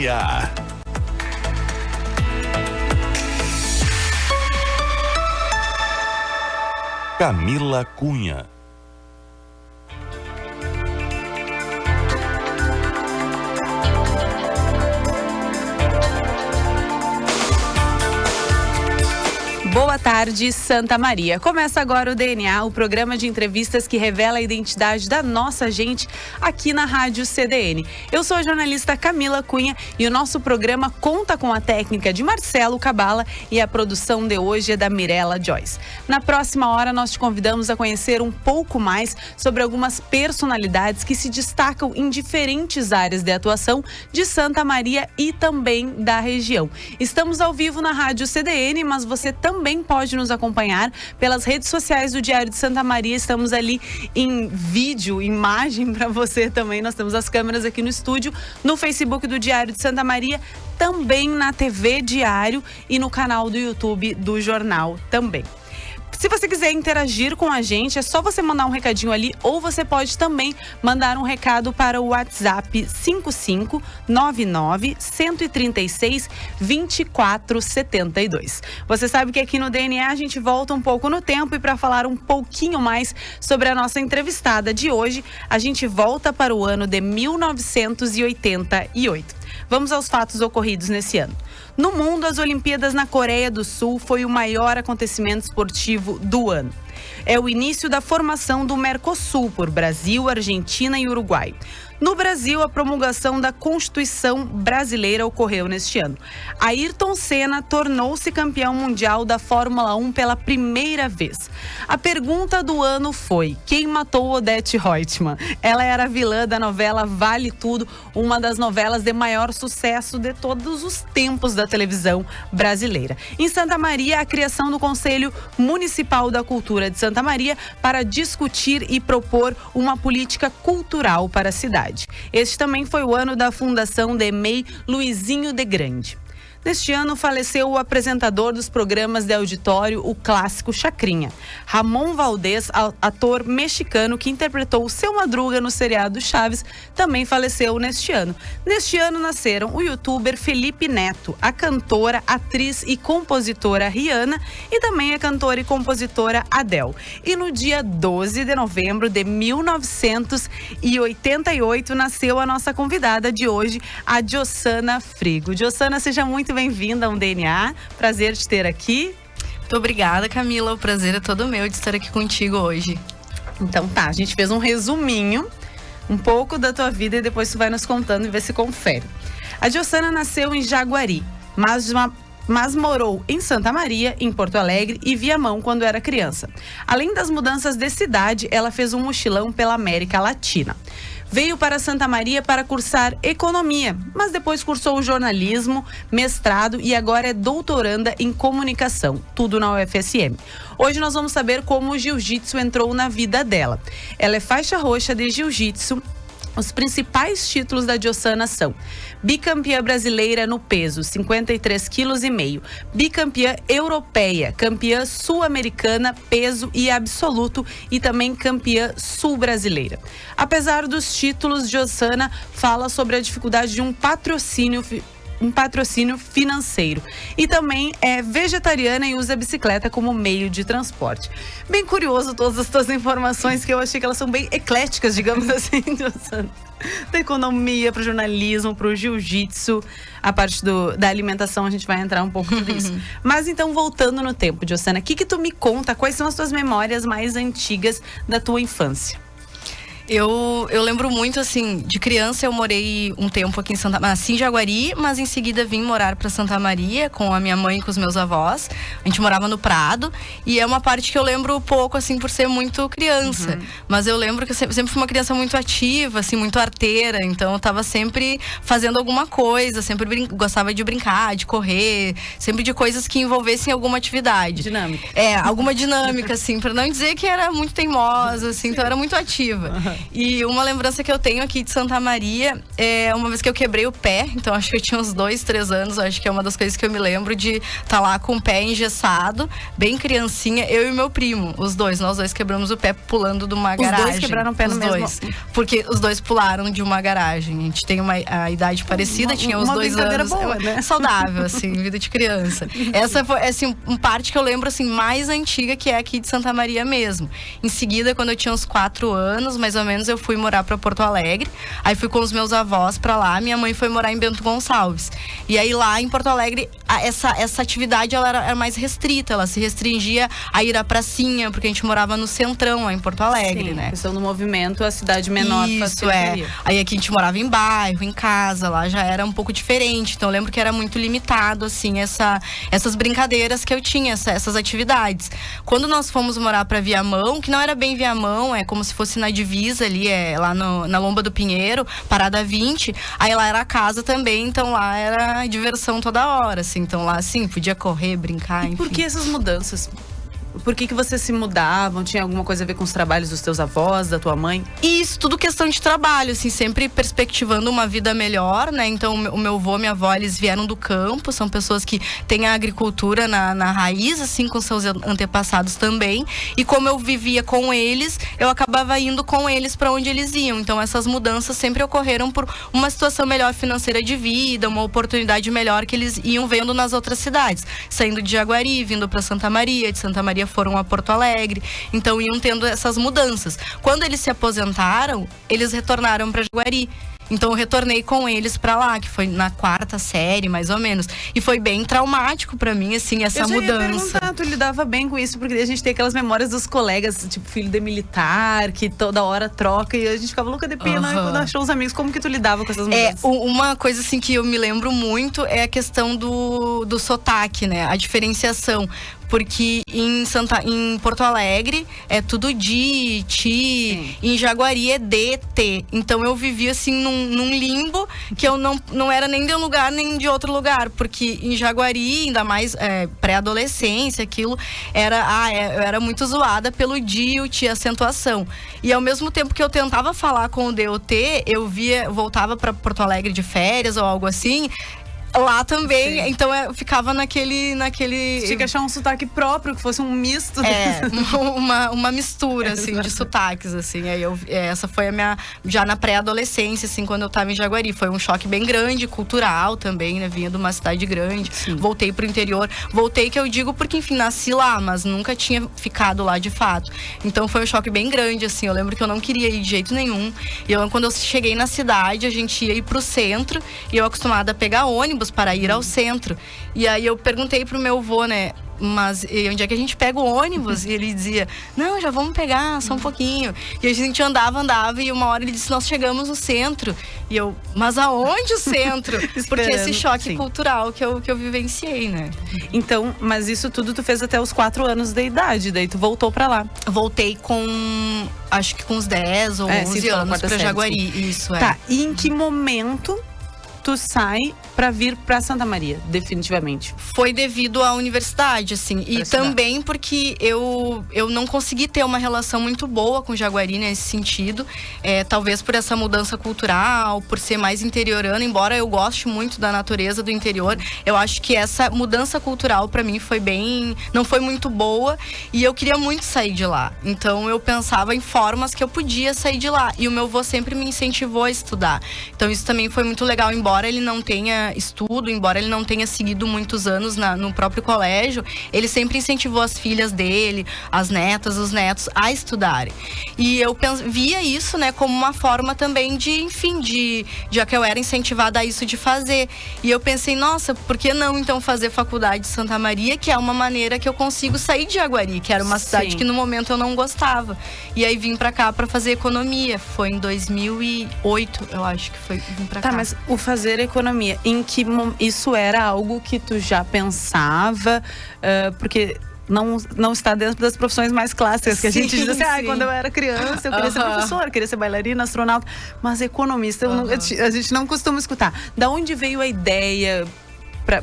DNA. Camila Cunha. Boa tarde, Santa Maria. Começa agora o DNA, o programa de entrevistas que revela a identidade da nossa gente aqui na Rádio CDN. Eu sou a jornalista Camila Cunha e o nosso programa conta com a técnica de Marcelo Cabala e a produção de hoje é da Mirella Joyce. Na próxima hora, nós te convidamos a conhecer um pouco mais sobre algumas personalidades que se destacam em diferentes áreas de atuação de Santa Maria e também da região. Estamos ao vivo na Rádio CDN, mas você também pode nos acompanhar pelas redes sociais do Diário de Santa Maria. Estamos ali em vídeo, imagem para você também. Nós temos as câmeras aqui no estúdio, no Facebook do Diário de Santa Maria, também na TV Diário e no canal do YouTube do jornal também. Se você quiser interagir com a gente, é só você mandar um recadinho ali ou você pode também mandar um recado para o WhatsApp 5599-136-2472. Você sabe que aqui no DNA a gente volta um pouco no tempo e para falar um pouquinho mais sobre a nossa entrevistada de hoje, a gente volta para o ano de 1988. Vamos aos fatos ocorridos nesse ano. No mundo, as Olimpíadas na Coreia do Sul foi o maior acontecimento esportivo do ano. É o início da formação do Mercosul por Brasil, Argentina e Uruguai. No Brasil, a promulgação da Constituição Brasileira ocorreu neste ano. Ayrton Senna tornou-se campeão mundial da Fórmula 1 pela primeira vez. A pergunta do ano foi: quem matou Odete Roitman? Ela era a vilã da novela Vale Tudo, uma das novelas de maior sucesso de todos os tempos da televisão brasileira. Em Santa Maria, a criação do Conselho Municipal da Cultura de Santa Maria para discutir e propor uma política cultural para a cidade. Este também foi o ano da fundação de MEI Luizinho de Grande. Neste ano, faleceu o apresentador dos programas de auditório, o clássico Chacrinha. Ramon Valdez, ator mexicano que interpretou o Seu Madruga no seriado Chaves, também faleceu neste ano. Neste ano nasceram o youtuber Felipe Neto, a cantora, atriz e compositora Rihanna e também a cantora e compositora Adele. E no dia 12 de novembro de 1988, nasceu a nossa convidada de hoje, a Jossana Frigo. Jossana, seja muito bem-vinda a um DNA. Prazer te ter aqui. Muito obrigada, Camila. O prazer é todo meu de estar aqui contigo hoje. Então tá, a gente fez um resuminho, um pouco da tua vida e depois tu vai nos contando e ver se confere. A Jossana nasceu em Jaguari, mas morou em Santa Maria, em Porto Alegre e Viamão quando era criança. Além das mudanças de cidade, ela fez um mochilão pela América Latina. Veio para Santa Maria para cursar economia, mas depois cursou jornalismo, mestrado e agora é doutoranda em comunicação, tudo na UFSM. Hoje nós vamos saber como o jiu-jitsu entrou na vida dela. Ela é faixa roxa de jiu-jitsu. Os principais títulos da Jossana são bicampeã brasileira no peso, 53,5 kg, bicampeã europeia, campeã sul-americana, peso e absoluto e também campeã sul-brasileira. Apesar dos títulos, Jossana fala sobre a dificuldade de um patrocínio financeiro. E também é vegetariana e usa a bicicleta como meio de transporte. Bem curioso todas as tuas informações, que eu achei que elas são bem ecléticas, digamos assim, Jossana. Da economia, pro jornalismo, pro jiu-jitsu, a parte da alimentação, a gente vai entrar um pouco tudo isso. Mas então, voltando no tempo, Jossana, o que tu me conta? Quais são as tuas memórias mais antigas da tua infância? Eu lembro muito, assim, de criança eu morei um tempo aqui em Jaguari, mas em seguida vim morar para Santa Maria com a minha mãe e com os meus avós. A gente morava no Prado e é uma parte que eu lembro pouco, assim, por ser muito criança. Mas eu lembro que eu sempre fui uma criança muito ativa, assim, muito arteira. Então eu tava sempre fazendo alguma coisa, sempre gostava de brincar, de correr, sempre de coisas que envolvessem alguma atividade. Dinâmica. É, alguma dinâmica, assim, para não dizer que era muito teimosa, assim, então era muito ativa. E uma lembrança que eu tenho aqui de Santa Maria é uma vez que eu quebrei o pé. Então acho que eu tinha uns 2, 3 anos. Acho que é uma das coisas que eu me lembro de estar lá com o pé engessado, bem criancinha, eu e meu primo, nós dois quebramos o pé pulando de uma garagem. Os dois quebraram o pé no mesmo... Porque os dois pularam de uma garagem. A gente tem a idade parecida, tinha uns 2 anos. Boa, né? Saudável, assim, vida de criança. Essa foi, assim, uma parte que eu lembro, assim, mais antiga, que é aqui de Santa Maria mesmo. Em seguida, quando eu tinha uns 4 anos, mais ou menos, eu fui morar pra Porto Alegre. Aí fui com os meus avós pra lá. Minha mãe foi morar em Bento Gonçalves. E aí lá em Porto Alegre, essa atividade ela era mais restrita. Ela se restringia a ir à pracinha, porque a gente morava no centrão, lá em Porto Alegre, né? A questão do movimento, a cidade menor. Isso, Aí aqui a gente morava em bairro, em casa, lá já era um pouco diferente. Então eu lembro que era muito limitado, assim, essas brincadeiras que eu tinha, essas atividades. Quando nós fomos morar pra Viamão, que não era bem Viamão, é como se fosse na divisa ali, lá na Lomba do Pinheiro, Parada 20, aí lá era a casa também, então lá era diversão toda hora, assim. Então lá, assim, podia correr, brincar, enfim. E por que essas mudanças? Por que vocês se mudavam? Tinha alguma coisa a ver com os trabalhos dos teus avós, da tua mãe? Isso, tudo questão de trabalho, assim, sempre perspectivando uma vida melhor, né? Então, o meu avô, minha avó, eles vieram do campo, são pessoas que têm a agricultura na raiz, assim, com seus antepassados também. E como eu vivia com eles, eu acabava indo com eles para onde eles iam. Então, essas mudanças sempre ocorreram por uma situação melhor financeira de vida, uma oportunidade melhor que eles iam vendo nas outras cidades. Saindo de Jaguari, vindo para Santa Maria, de Santa Maria foram a Porto Alegre, então iam tendo essas mudanças. Quando eles se aposentaram, eles retornaram para Jaguari. Então eu retornei com eles pra lá, que foi na 4ª série, mais ou menos. E foi bem traumático pra mim, assim, essa mudança. Eu já ia perguntar, tu lidava bem com isso, porque a gente tem aquelas memórias dos colegas, tipo, filho de militar, que toda hora troca, e a gente ficava louca de pena, e quando achou os amigos, como que tu lidava com essas mudanças? Uma coisa, assim, que eu me lembro muito é a questão do sotaque, né? A diferenciação. Porque em Porto Alegre é tudo ti, em Jaguari é de, te. Então eu vivia assim num limbo que eu não era nem de um lugar nem de outro lugar. Porque em Jaguari, ainda mais pré-adolescência, aquilo eu era muito zoada pelo di e o ti, acentuação. E ao mesmo tempo que eu tentava falar com o DOT, eu voltava para Porto Alegre de férias ou algo assim. Lá também, sim. Então eu ficava naquele... Tinha que achar um sotaque próprio, que fosse um misto. Uma mistura, assim, de sotaques, assim. Aí essa foi a minha... Já na pré-adolescência, assim, quando eu tava em Jaguari. Foi um choque bem grande, cultural também, né? Vinha de uma cidade grande. Sim. Voltei pro interior. Voltei, que eu digo, porque, enfim, nasci lá, mas nunca tinha ficado lá de fato. Então foi um choque bem grande, assim. Eu lembro que eu não queria ir de jeito nenhum. E quando eu cheguei na cidade, a gente ia ir pro centro. E eu acostumada a pegar ônibus para ir ao centro. E aí eu perguntei pro meu avô, né? Mas onde é que a gente pega o ônibus? E ele dizia, não, já vamos pegar, só um pouquinho. E a gente andava, e uma hora ele disse, nós chegamos no centro. E eu, mas aonde o centro? Porque esse choque cultural que eu vivenciei, né? Então, mas isso tudo tu fez até os 4 anos de idade, daí tu voltou pra lá. Voltei acho que com uns 10 ou 11 anos pra Jaguari. Isso, Tá, e em que momento tu sai pra vir pra Santa Maria, definitivamente? Foi devido à universidade, assim. E também porque eu não consegui ter uma relação muito boa com Jaguari nesse sentido. Talvez por essa mudança cultural, por ser mais interiorana, embora eu goste muito da natureza do interior, eu acho que essa mudança cultural pra mim não foi muito boa, e eu queria muito sair de lá. Então eu pensava em formas que eu podia sair de lá. E o meu avô sempre me incentivou a estudar. Então isso também foi muito legal, embora ele não tenha estudo, embora ele não tenha seguido muitos anos no próprio colégio, ele sempre incentivou as filhas dele, as netas, os netos a estudarem. E eu via isso, né, como uma forma também já que eu era incentivada a isso, de fazer. E eu pensei, nossa, por que não então fazer faculdade de Santa Maria, que é uma maneira que eu consigo sair de Jaguari, que era uma cidade que no momento eu não gostava. E aí vim pra cá pra fazer economia. Foi em 2008, eu acho que foi, vim pra cá. Tá, mas o fazer economia, em que isso era algo que tu já pensava? Porque não está dentro das profissões mais clássicas, que a gente diz assim, quando eu era criança eu queria ser professora, queria ser bailarina, astronauta, mas economista a gente não costuma escutar. Da onde veio a ideia?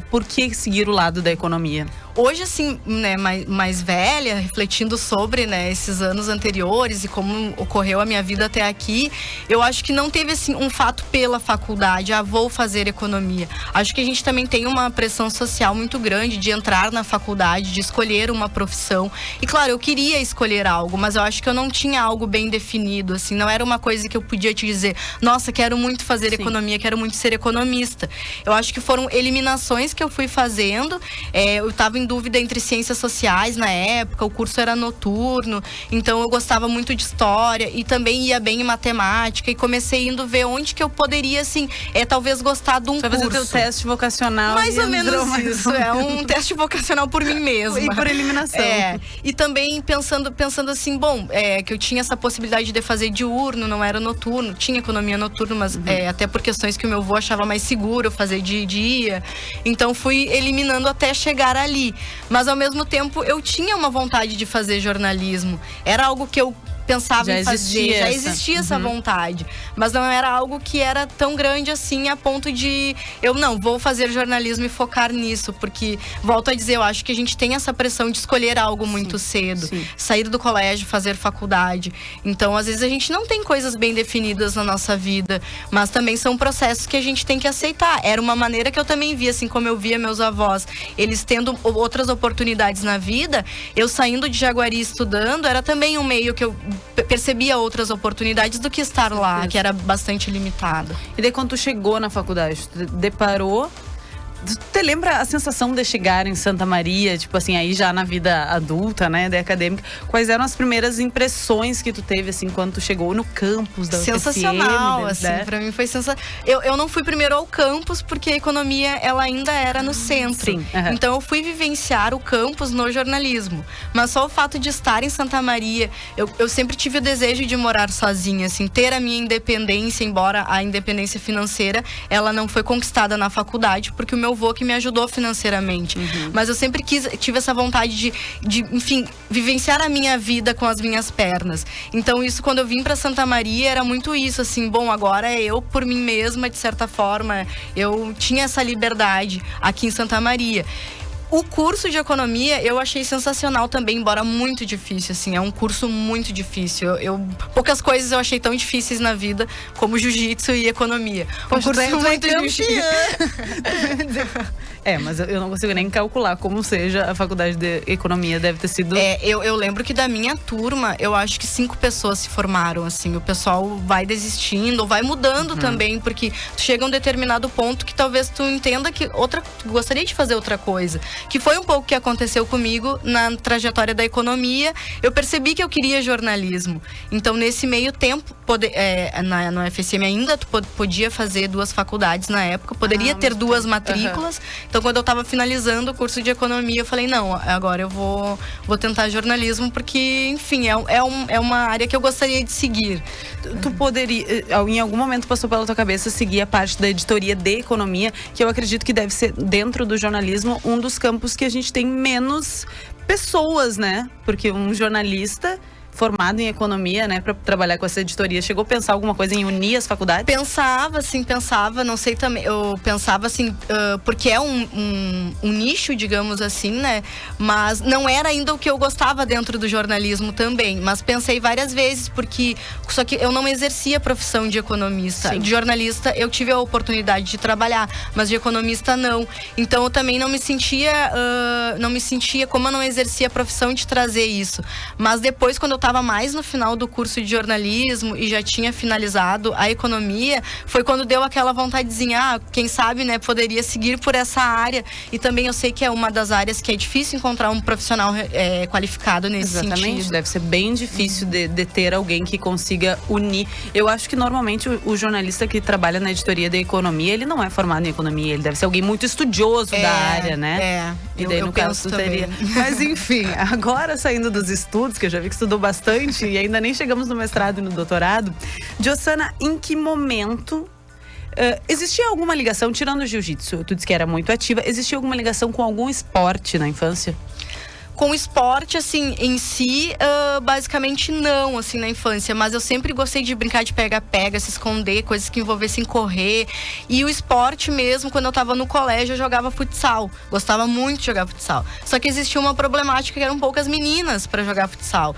por que seguir o lado da economia? Hoje, assim, né, mais velha, refletindo sobre, né, esses anos anteriores e como ocorreu a minha vida até aqui, eu acho que não teve, assim, um fato pela faculdade, vou fazer economia. Acho que a gente também tem uma pressão social muito grande de entrar na faculdade, de escolher uma profissão. E, claro, eu queria escolher algo, mas eu acho que eu não tinha algo bem definido, assim, não era uma coisa que eu podia te dizer, nossa, quero muito fazer economia, quero muito ser economista. Eu acho que foram eliminações que eu fui fazendo, eu estava em dúvida entre ciências sociais na época, o curso era noturno, então eu gostava muito de história e também ia bem em matemática e comecei indo ver onde que eu poderia, assim, talvez gostar de um curso. Fazer o teu teste vocacional. Mais ou menos isso, um teste vocacional por mim mesma. E por eliminação. E também pensando assim, bom, que eu tinha essa possibilidade de fazer diurno, não era noturno, tinha economia noturna, mas até por questões que o meu avô achava mais seguro fazer de dia, então fui eliminando até chegar ali. Mas ao mesmo tempo eu tinha uma vontade de fazer jornalismo. Era algo que eu pensava em fazer, já existia essa vontade, mas não era algo que era tão grande assim a ponto de eu não vou fazer jornalismo e focar nisso, porque volto a dizer, eu acho que a gente tem essa pressão de escolher algo muito cedo, sair do colégio, fazer faculdade, então às vezes a gente não tem coisas bem definidas na nossa vida, mas também são processos que a gente tem que aceitar. Era uma maneira que eu também via, assim como eu via meus avós, eles tendo outras oportunidades na vida, eu saindo de Jaguari estudando, era também um meio que eu percebia outras oportunidades do que estar lá, que era bastante limitado. E daí quando tu chegou na faculdade, tu deparou... Tu lembra a sensação de chegar em Santa Maria, tipo assim, aí já na vida adulta, né, da acadêmica? Quais eram as primeiras impressões que tu teve, assim, quando tu chegou no campus da UFSM? Sensacional, assim, né? pra mim foi sensacional. Eu não fui primeiro ao campus, porque a economia, ela ainda era no centro. Sim. Então eu fui vivenciar o campus no jornalismo. Mas só o fato de estar em Santa Maria, eu sempre tive o desejo de morar sozinha, assim, ter a minha independência, embora a independência financeira, ela não foi conquistada na faculdade, porque o meu avô que me ajudou financeiramente. Mas eu sempre tive essa vontade de, enfim, vivenciar a minha vida com as minhas pernas. Então isso, quando eu vim para Santa Maria, era muito isso, assim, bom, agora é eu por mim mesma, de certa forma, eu tinha essa liberdade aqui em Santa Maria. O curso de economia eu achei sensacional também, embora muito difícil, assim, é um curso muito difícil. Poucas coisas eu achei tão difíceis na vida como jiu-jitsu e economia. Um curso muito difícil. Mas eu não consigo nem calcular como seja a faculdade de economia, deve ter sido... Eu lembro que da minha turma, eu acho que 5 pessoas se formaram, assim, o pessoal vai desistindo, ou vai mudando também, porque tu chega a um determinado ponto que talvez tu entenda que tu gostaria de fazer outra coisa. Que foi um pouco o que aconteceu comigo na trajetória da economia. Eu percebi que eu queria jornalismo. Então, nesse meio tempo, na UFSM ainda tu podia fazer 2 faculdades na época, poderia ter 2 matrículas. Então, quando eu estava finalizando o curso de economia, eu falei, não, agora eu vou tentar jornalismo, porque, enfim, é uma área que eu gostaria de seguir. Tu poderia, em algum momento passou pela tua cabeça seguir a parte da editoria de economia, que eu acredito que deve ser, dentro do jornalismo, um dos campos que a gente tem menos pessoas, né? Porque um jornalista formado em economia, né, para trabalhar com essa editoria, chegou a pensar alguma coisa em unir as faculdades? Pensava, não sei também, eu pensava assim, porque é um nicho, digamos assim, né, mas não era ainda o que eu gostava dentro do jornalismo também, mas pensei várias vezes, só que eu não exercia a profissão de economista. Sim. De jornalista eu tive a oportunidade de trabalhar, mas de economista não, então eu também não me sentia, como eu não exercia a profissão, de trazer isso, mas depois, quando eu estava mais no final do curso de jornalismo e já tinha finalizado a economia, foi quando deu aquela vontadezinha, quem sabe, né, poderia seguir por essa área. E também eu sei que é uma das áreas que é difícil encontrar um profissional qualificado nesse sentido. Exatamente, deve ser bem difícil de ter alguém que consiga unir. Eu acho que normalmente o jornalista que trabalha na editoria da economia, ele não é formado em economia, ele deve ser alguém muito estudioso da área, né? E daí, no caso, tu teria. Mas enfim, agora saindo dos estudos, que eu já vi que estudou bastante e ainda nem chegamos no mestrado e no doutorado. Jossana, em que momento existia alguma ligação, tirando o jiu-jitsu, tu disse que era muito ativa, existia alguma ligação com algum esporte na infância? Com esporte, assim, em si, basicamente não, assim, na infância. Mas eu sempre gostei de brincar de pega-pega, se esconder, coisas que envolvessem correr. E o esporte mesmo, quando eu tava no colégio, eu jogava futsal. Gostava muito de jogar futsal. Só que existia uma problemática que eram poucas meninas para jogar futsal.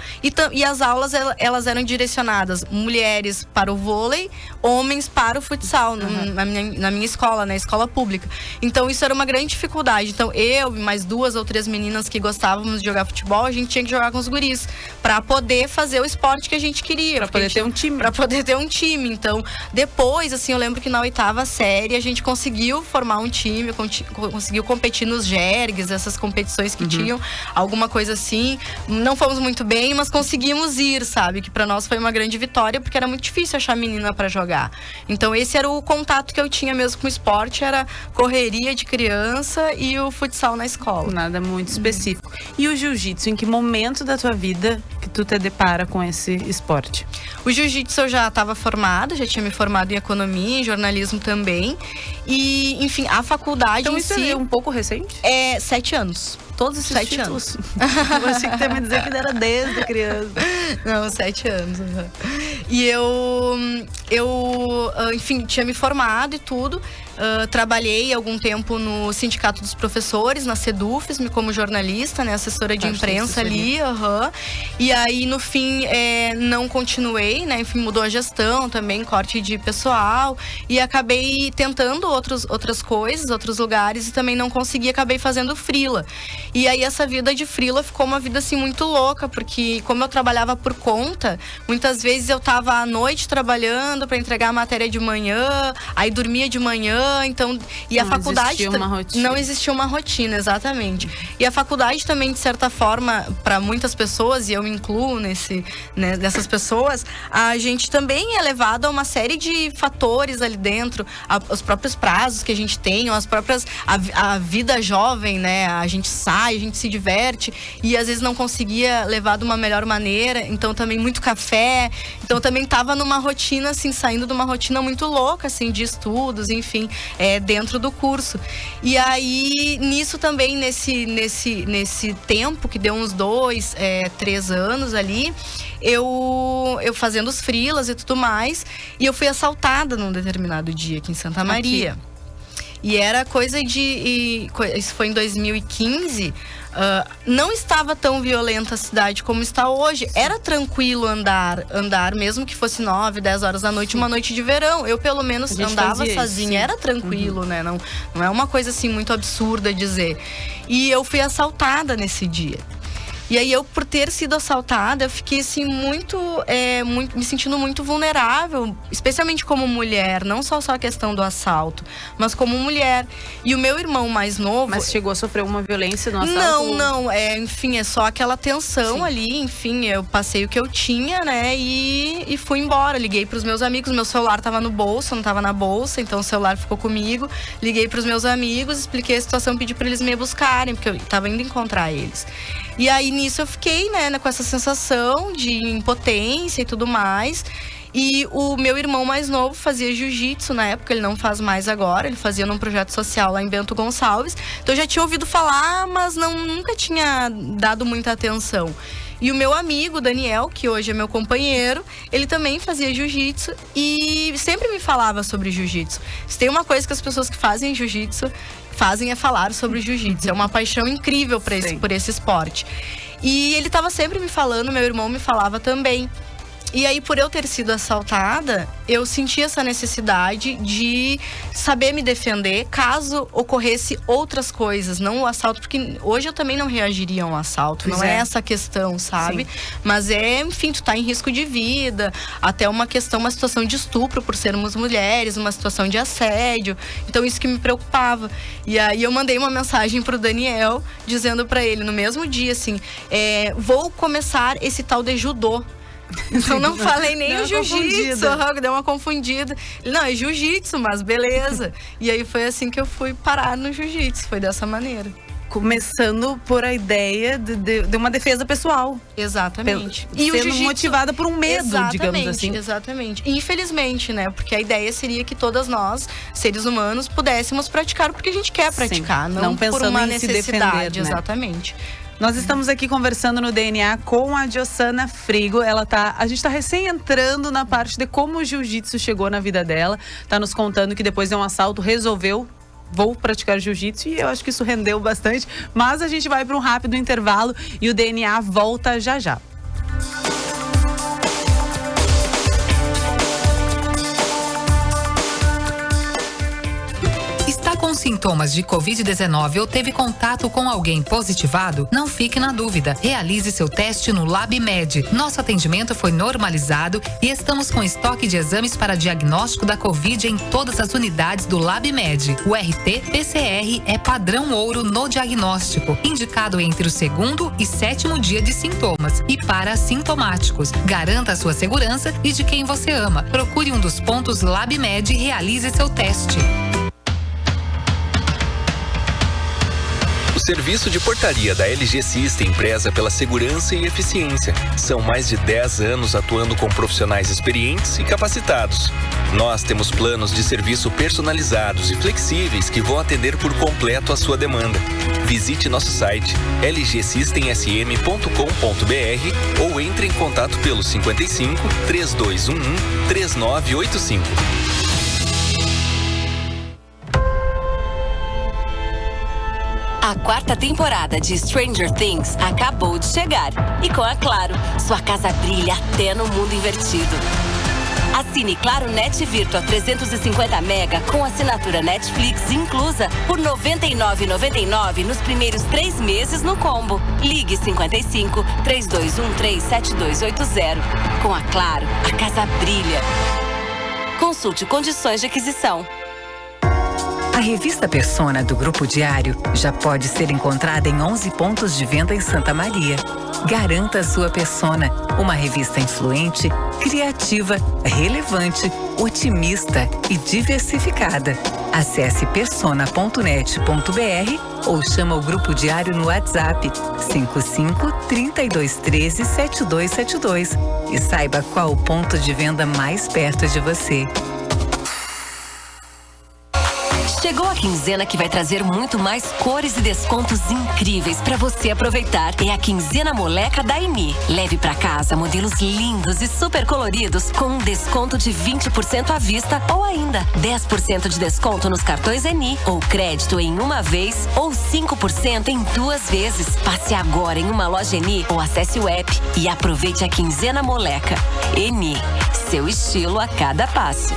E as aulas, elas eram direcionadas mulheres para o vôlei, homens para o futsal, na minha escola, na escola pública. Então, isso era uma grande dificuldade. Então, eu e mais 2 ou 3 meninas que gostavam de jogar futebol, a gente tinha que jogar com os guris para poder fazer o esporte que a gente queria. Para poder ter um time. Para poder ter um time. Então, depois, assim, eu lembro que na 8ª série a gente conseguiu formar um time, conseguiu competir nos jergues, essas competições que tinham, alguma coisa assim. Não fomos muito bem, mas conseguimos ir, sabe? Que para nós foi uma grande vitória, porque era muito difícil achar menina para jogar. Então, esse era o contato que eu tinha mesmo com o esporte, era correria de criança e o futsal na escola. Nada muito específico. E o jiu-jitsu, em que momento da tua vida que tu te depara com esse esporte? O jiu-jitsu eu já estava formada, já tinha me formado em economia, em jornalismo também. E, enfim, a faculdade então, em isso si... é um pouco recente? É 7 anos. Todos esses 7 títulos? Eu achei que tu ia me dizer que era desde criança. Não, 7 anos. E eu, enfim, tinha me formado e tudo. Trabalhei algum tempo no Sindicato dos Professores, na Sedufes, como jornalista, né, assessora de imprensa ali. E aí, no fim, não continuei, né? Enfim, mudou a gestão também, corte de pessoal. E acabei tentando outras coisas, outros lugares, e também não consegui, acabei fazendo freela. E aí, essa vida de freela ficou uma vida, assim, muito louca, porque como eu trabalhava por conta, muitas vezes eu tava à noite trabalhando para entregar a matéria de manhã, aí dormia de manhã. Então, e a faculdade não existia uma rotina, exatamente. E a faculdade também, de certa forma, para muitas pessoas, e eu me incluo nessas pessoas, a gente também é levado a uma série de fatores ali dentro, os próprios prazos que a gente tem, as próprias a vida jovem, né? A gente sai, a gente se diverte e às vezes não conseguia levar de uma melhor maneira. Então também muito café. Então também tava numa rotina assim, saindo de uma rotina muito louca assim de estudos, enfim. Dentro do curso. E aí, nisso também, nesse tempo, que deu uns 2, 3 anos ali, eu fazendo os freelas e tudo mais, e eu fui assaltada num determinado dia aqui em Santa Maria. Aqui. E era coisa de... Isso foi em 2015... não estava tão violenta a cidade como está hoje. Era tranquilo andar mesmo que fosse 9, 10 horas da noite, uma noite de verão. Eu, pelo menos, andava sozinha. Era tranquilo, né? Não é uma coisa, assim, muito absurda dizer. E eu fui assaltada nesse dia. E aí, eu, por ter sido assaltada, eu fiquei, assim, me sentindo muito vulnerável, especialmente como mulher, não só a questão do assalto, mas como mulher. E o meu irmão mais novo... Mas chegou a sofrer uma violência no assalto? Não, enfim, é só aquela tensão ali, enfim, eu passei o que eu tinha, né, e fui embora. Liguei pros meus amigos, meu celular tava no bolso, não tava na bolsa, então o celular ficou comigo. Liguei pros meus amigos, expliquei a situação, pedi pra eles me buscarem, porque eu tava indo encontrar eles. E aí, nisso, eu fiquei, né, com essa sensação de impotência e tudo mais. E o meu irmão mais novo fazia jiu-jitsu na época, ele não faz mais agora, ele fazia num projeto social lá em Bento Gonçalves. Então, eu já tinha ouvido falar, mas nunca tinha dado muita atenção. E o meu amigo, Daniel, que hoje é meu companheiro, ele também fazia jiu-jitsu e sempre me falava sobre jiu-jitsu. Se tem uma coisa que as pessoas que fazem jiu-jitsu fazem é falar sobre jiu-jitsu. É uma paixão incrível por esse esporte. E ele estava sempre me falando, meu irmão me falava também. E aí, por eu ter sido assaltada, eu senti essa necessidade de saber me defender caso ocorresse outras coisas, não o assalto, porque hoje eu também não reagiria a um assalto, não é essa questão, sabe? Sim. Mas enfim, tu tá em risco de vida, até uma situação de estupro por sermos mulheres, uma situação de assédio, então isso que me preocupava. E aí eu mandei uma mensagem pro Daniel, dizendo pra ele, no mesmo dia, assim, vou começar esse tal de judô. Então não falei nem o jiu-jitsu, deu uma confundida. Não, é jiu-jitsu, mas beleza. E aí foi assim que eu fui parar no jiu-jitsu, foi dessa maneira. Começando por a ideia de uma defesa pessoal. Exatamente. E sendo motivada por um medo, digamos assim. Exatamente. Infelizmente, né? Porque a ideia seria que todas nós, seres humanos, pudéssemos praticar porque a gente quer praticar. Não pensando por uma em necessidade, se defender, né? Exatamente. Nós estamos aqui conversando no DNA com a Diossana Frigo. A gente tá recém entrando na parte de como o jiu-jitsu chegou na vida dela. Tá nos contando que depois de um assalto vou praticar jiu-jitsu, e eu acho que isso rendeu bastante. Mas a gente vai para um rápido intervalo e o DNA volta já já. Com sintomas de Covid-19 ou teve contato com alguém positivado? Não fique na dúvida. Realize seu teste no LabMed. Nosso atendimento foi normalizado e estamos com estoque de exames para diagnóstico da Covid em todas as unidades do LabMed. O RT-PCR é padrão ouro no diagnóstico, indicado entre o 2º e 7º dia de sintomas e para assintomáticos. Garanta a sua segurança e de quem você ama. Procure um dos pontos LabMed e realize seu teste. O serviço de portaria da LG System preza pela segurança e eficiência. São mais de 10 anos atuando com profissionais experientes e capacitados. Nós temos planos de serviço personalizados e flexíveis que vão atender por completo a sua demanda. Visite nosso site lgsystemsm.com.br ou entre em contato pelo 55 3211 3985. A 4ª temporada de Stranger Things acabou de chegar. E com a Claro, sua casa brilha até no mundo invertido. Assine Claro Net Virtua 350 mega com assinatura Netflix inclusa por R$ 99,99 nos primeiros 3 meses no combo. Ligue 55 3213 7280. Com a Claro, a casa brilha. Consulte condições de aquisição. A revista Persona do Grupo Diário já pode ser encontrada em 11 pontos de venda em Santa Maria. Garanta a sua Persona, uma revista influente, criativa, relevante, otimista e diversificada. Acesse persona.net.br ou chama o Grupo Diário no WhatsApp 55 3213 7272 e saiba qual o ponto de venda mais perto de você. Chegou a quinzena que vai trazer muito mais cores e descontos incríveis para você aproveitar. É a Quinzena Moleca da Eni. Leve para casa modelos lindos e super coloridos com um desconto de 20% à vista ou ainda 10% de desconto nos cartões Eni ou crédito em uma vez ou 5% em 2 vezes. Passe agora em uma loja Eni ou acesse o app e aproveite a Quinzena Moleca. Eni, seu estilo a cada passo.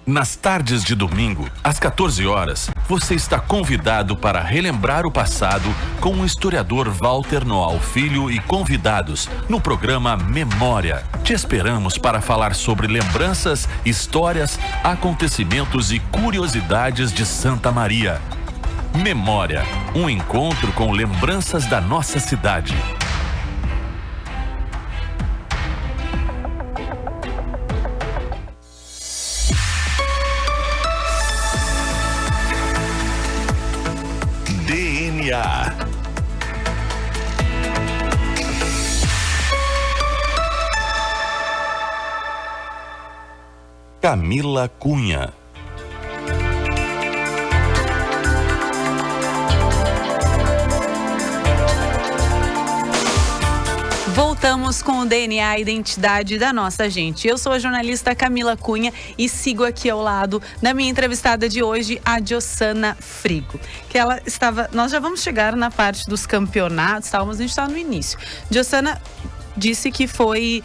Nas tardes de domingo, às 14 horas, você está convidado para relembrar o passado com o historiador Walter Noal Filho e convidados no programa Memória. Te esperamos para falar sobre lembranças, histórias, acontecimentos e curiosidades de Santa Maria. Memória, um encontro com lembranças da nossa cidade. DNA. Camila Cunha. Voltamos com o DNA, a identidade da nossa gente. Eu sou a jornalista Camila Cunha e sigo aqui ao lado da minha entrevistada de hoje, a Diossana Frigo. Nós já vamos chegar na parte dos campeonatos, mas a gente está no início. Diossana disse que foi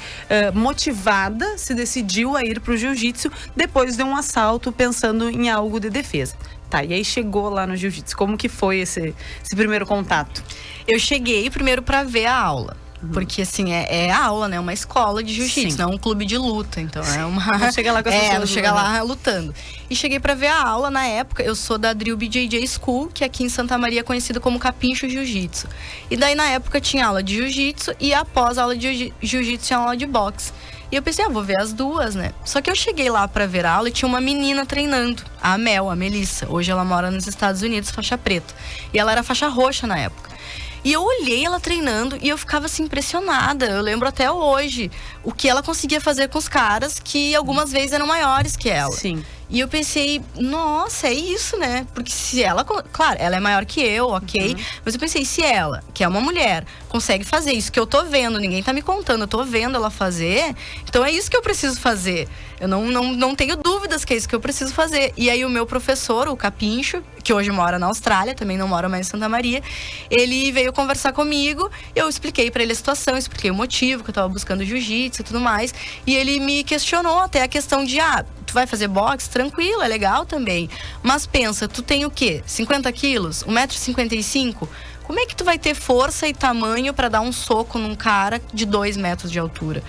motivada, se decidiu a ir para o jiu-jitsu depois de um assalto, pensando em algo de defesa. Tá, e aí chegou lá no jiu-jitsu. Como que foi esse primeiro contato? Eu cheguei primeiro para ver a aula. Porque, assim, é aula, né? Uma escola de jiu-jitsu, não é um clube de luta. Então, é uma... Não chega lá com as pessoas. Ela chega lá lutando. E cheguei pra ver a aula na época. Eu sou da Drill BJJ School, que aqui em Santa Maria é conhecida como Capincho Jiu-Jitsu. E daí, na época, tinha aula de jiu-jitsu e após a aula de jiu-jitsu tinha aula de boxe. E eu pensei, vou ver as duas, né? Só que eu cheguei lá pra ver a aula e tinha uma menina treinando, a Melissa. Hoje ela mora nos Estados Unidos, faixa preta. E ela era faixa roxa na época. E eu olhei ela treinando e eu ficava assim impressionada. Eu lembro até hoje o que ela conseguia fazer com os caras que algumas vezes eram maiores que ela. Sim. E eu pensei, nossa, é isso, né? Porque se ela, claro, ela é maior que eu, ok? Mas eu pensei, se ela, que é uma mulher, consegue fazer isso que eu tô vendo, ninguém tá me contando, eu tô vendo ela fazer, então é isso que eu preciso fazer. Eu não tenho dúvidas que é isso que eu preciso fazer. E aí o meu professor, o Capincho, que hoje mora na Austrália, também não mora mais em Santa Maria, ele veio conversar comigo, eu expliquei pra ele a situação, expliquei o motivo, que eu tava buscando jiu-jitsu e tudo mais, e ele me questionou até a questão de, tu vai fazer boxe? Tranquilo, é legal também. Mas pensa, tu tem o quê? 50 quilos? 1,55 m? Como é que tu vai ter força e tamanho pra dar um soco num cara de 2 metros de altura?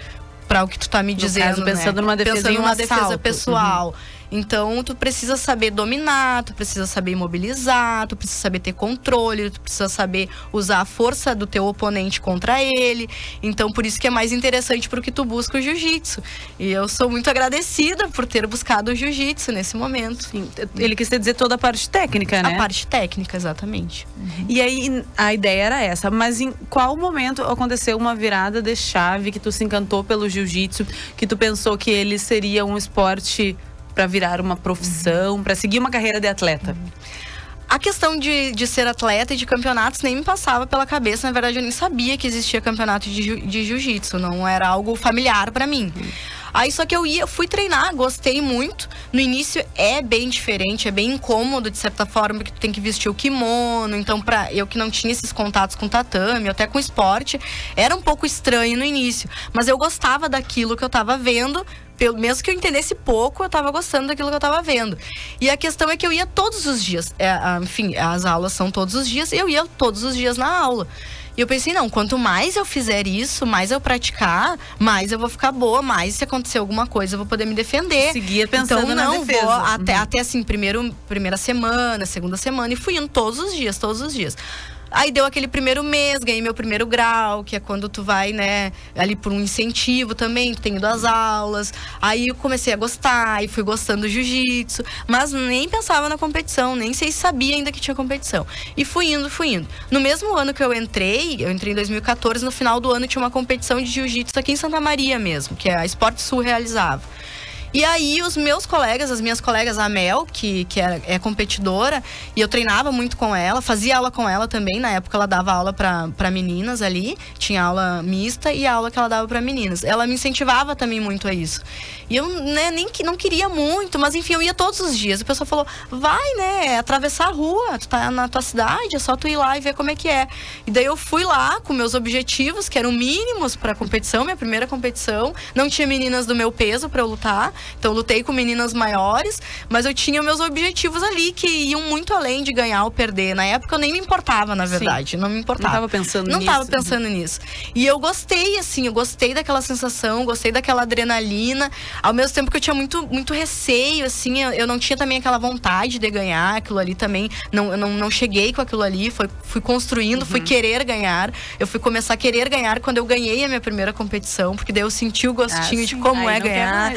Pra o que tu tá me dizendo, caso, pensando numa defesa, pensando numa defesa assalto. pessoal. Então, tu precisa saber dominar, tu precisa saber imobilizar, tu precisa saber ter controle, tu precisa saber usar a força do teu oponente contra ele. Então, por isso que é mais interessante pro que tu busca o jiu-jitsu. E eu sou muito agradecida por ter buscado o jiu-jitsu nesse momento. Sim. Ele quis te dizer toda a parte técnica, né? A parte técnica, exatamente. E aí, a ideia era essa. Mas em qual momento aconteceu uma virada de chave que tu se encantou pelo jiu-jitsu, que tu pensou que ele seria um esporte para virar uma profissão, para seguir uma carreira de atleta? A questão de ser atleta e de campeonatos nem me passava pela cabeça. Na verdade, eu nem sabia que existia campeonato de jiu-jitsu. Não era algo familiar para mim. Aí só que eu fui treinar, gostei muito. No início é bem diferente, é bem incômodo de certa forma, porque tu tem que vestir o kimono. Então, pra eu que não tinha esses contatos com tatame, até com esporte, era um pouco estranho no início. Mas eu gostava daquilo que eu tava vendo. Mesmo que eu entendesse pouco, eu tava gostando daquilo que eu tava vendo. E a questão é que eu ia todos os dias. Enfim, as aulas são todos os dias, eu ia todos os dias na aula. E eu pensei, não, quanto mais eu fizer isso, mais eu praticar, mais eu vou ficar boa, mais se acontecer alguma coisa eu vou poder me defender. Seguia pensando então, na defesa. Vou até assim, primeira semana, segunda semana, e fui indo todos os dias. Aí deu aquele primeiro mês, ganhei meu primeiro grau, que é quando tu vai, né, ali por um incentivo também, tu tem ido às aulas. Aí eu comecei a gostar, e fui gostando do jiu-jitsu, mas nem pensava na competição, nem sei se sabia ainda que tinha competição. E fui indo. No mesmo ano que eu entrei em 2014, no final do ano tinha uma competição de jiu-jitsu aqui em Santa Maria mesmo, que a Esporte Sul realizava. E aí os meus colegas, as minhas colegas, a Mel, que é competidora, e eu treinava muito com ela, fazia aula com ela também, na época ela dava aula pra meninas ali, tinha aula mista e a aula que ela dava pra meninas. Ela me incentivava também muito a isso. E eu, né, não queria muito, mas enfim, eu ia todos os dias. A pessoa falou, vai, né, atravessar a rua, tu tá na tua cidade, é só tu ir lá e ver como é que é. E daí eu fui lá com meus objetivos, que eram mínimos pra competição, minha primeira competição. Não tinha meninas do meu peso pra eu lutar. Então, lutei com meninas maiores, mas eu tinha meus objetivos ali que iam muito além de ganhar ou perder. Na época, eu nem me importava, na verdade. Sim. Não me importava. Não tava pensando nisso. E eu gostei, assim, eu gostei daquela sensação, gostei daquela adrenalina. Ao mesmo tempo que eu tinha muito receio, assim, eu não tinha também aquela vontade de ganhar aquilo ali também. Não cheguei com aquilo ali, fui construindo, fui querer ganhar. Eu fui começar a querer ganhar quando eu ganhei a minha primeira competição, porque daí eu senti o gostinho de como é ganhar.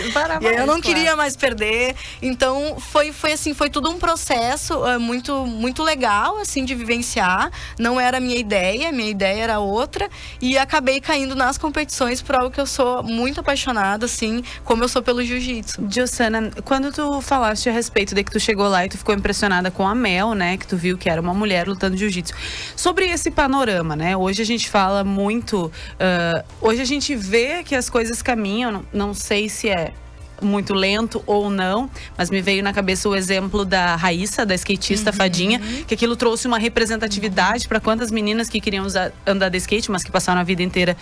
Eu não queria mais perder. Então, foi assim, foi tudo um processo muito legal, assim, de vivenciar. Não era a minha ideia era outra. E acabei caindo nas competições por algo que eu sou muito apaixonada, assim, como eu sou pelo jiu-jitsu. Jussana, quando tu falaste a respeito de que tu chegou lá e tu ficou impressionada com a Mel, né, que tu viu que era uma mulher lutando jiu-jitsu. Sobre esse panorama, né, hoje a gente fala muito, hoje a gente vê que as coisas caminham, não sei se é muito lento ou não, mas me veio na cabeça o exemplo da Raíssa, da skatista Fadinha, que aquilo trouxe uma representatividade para quantas meninas que queriam andar de skate, mas que passaram a vida inteira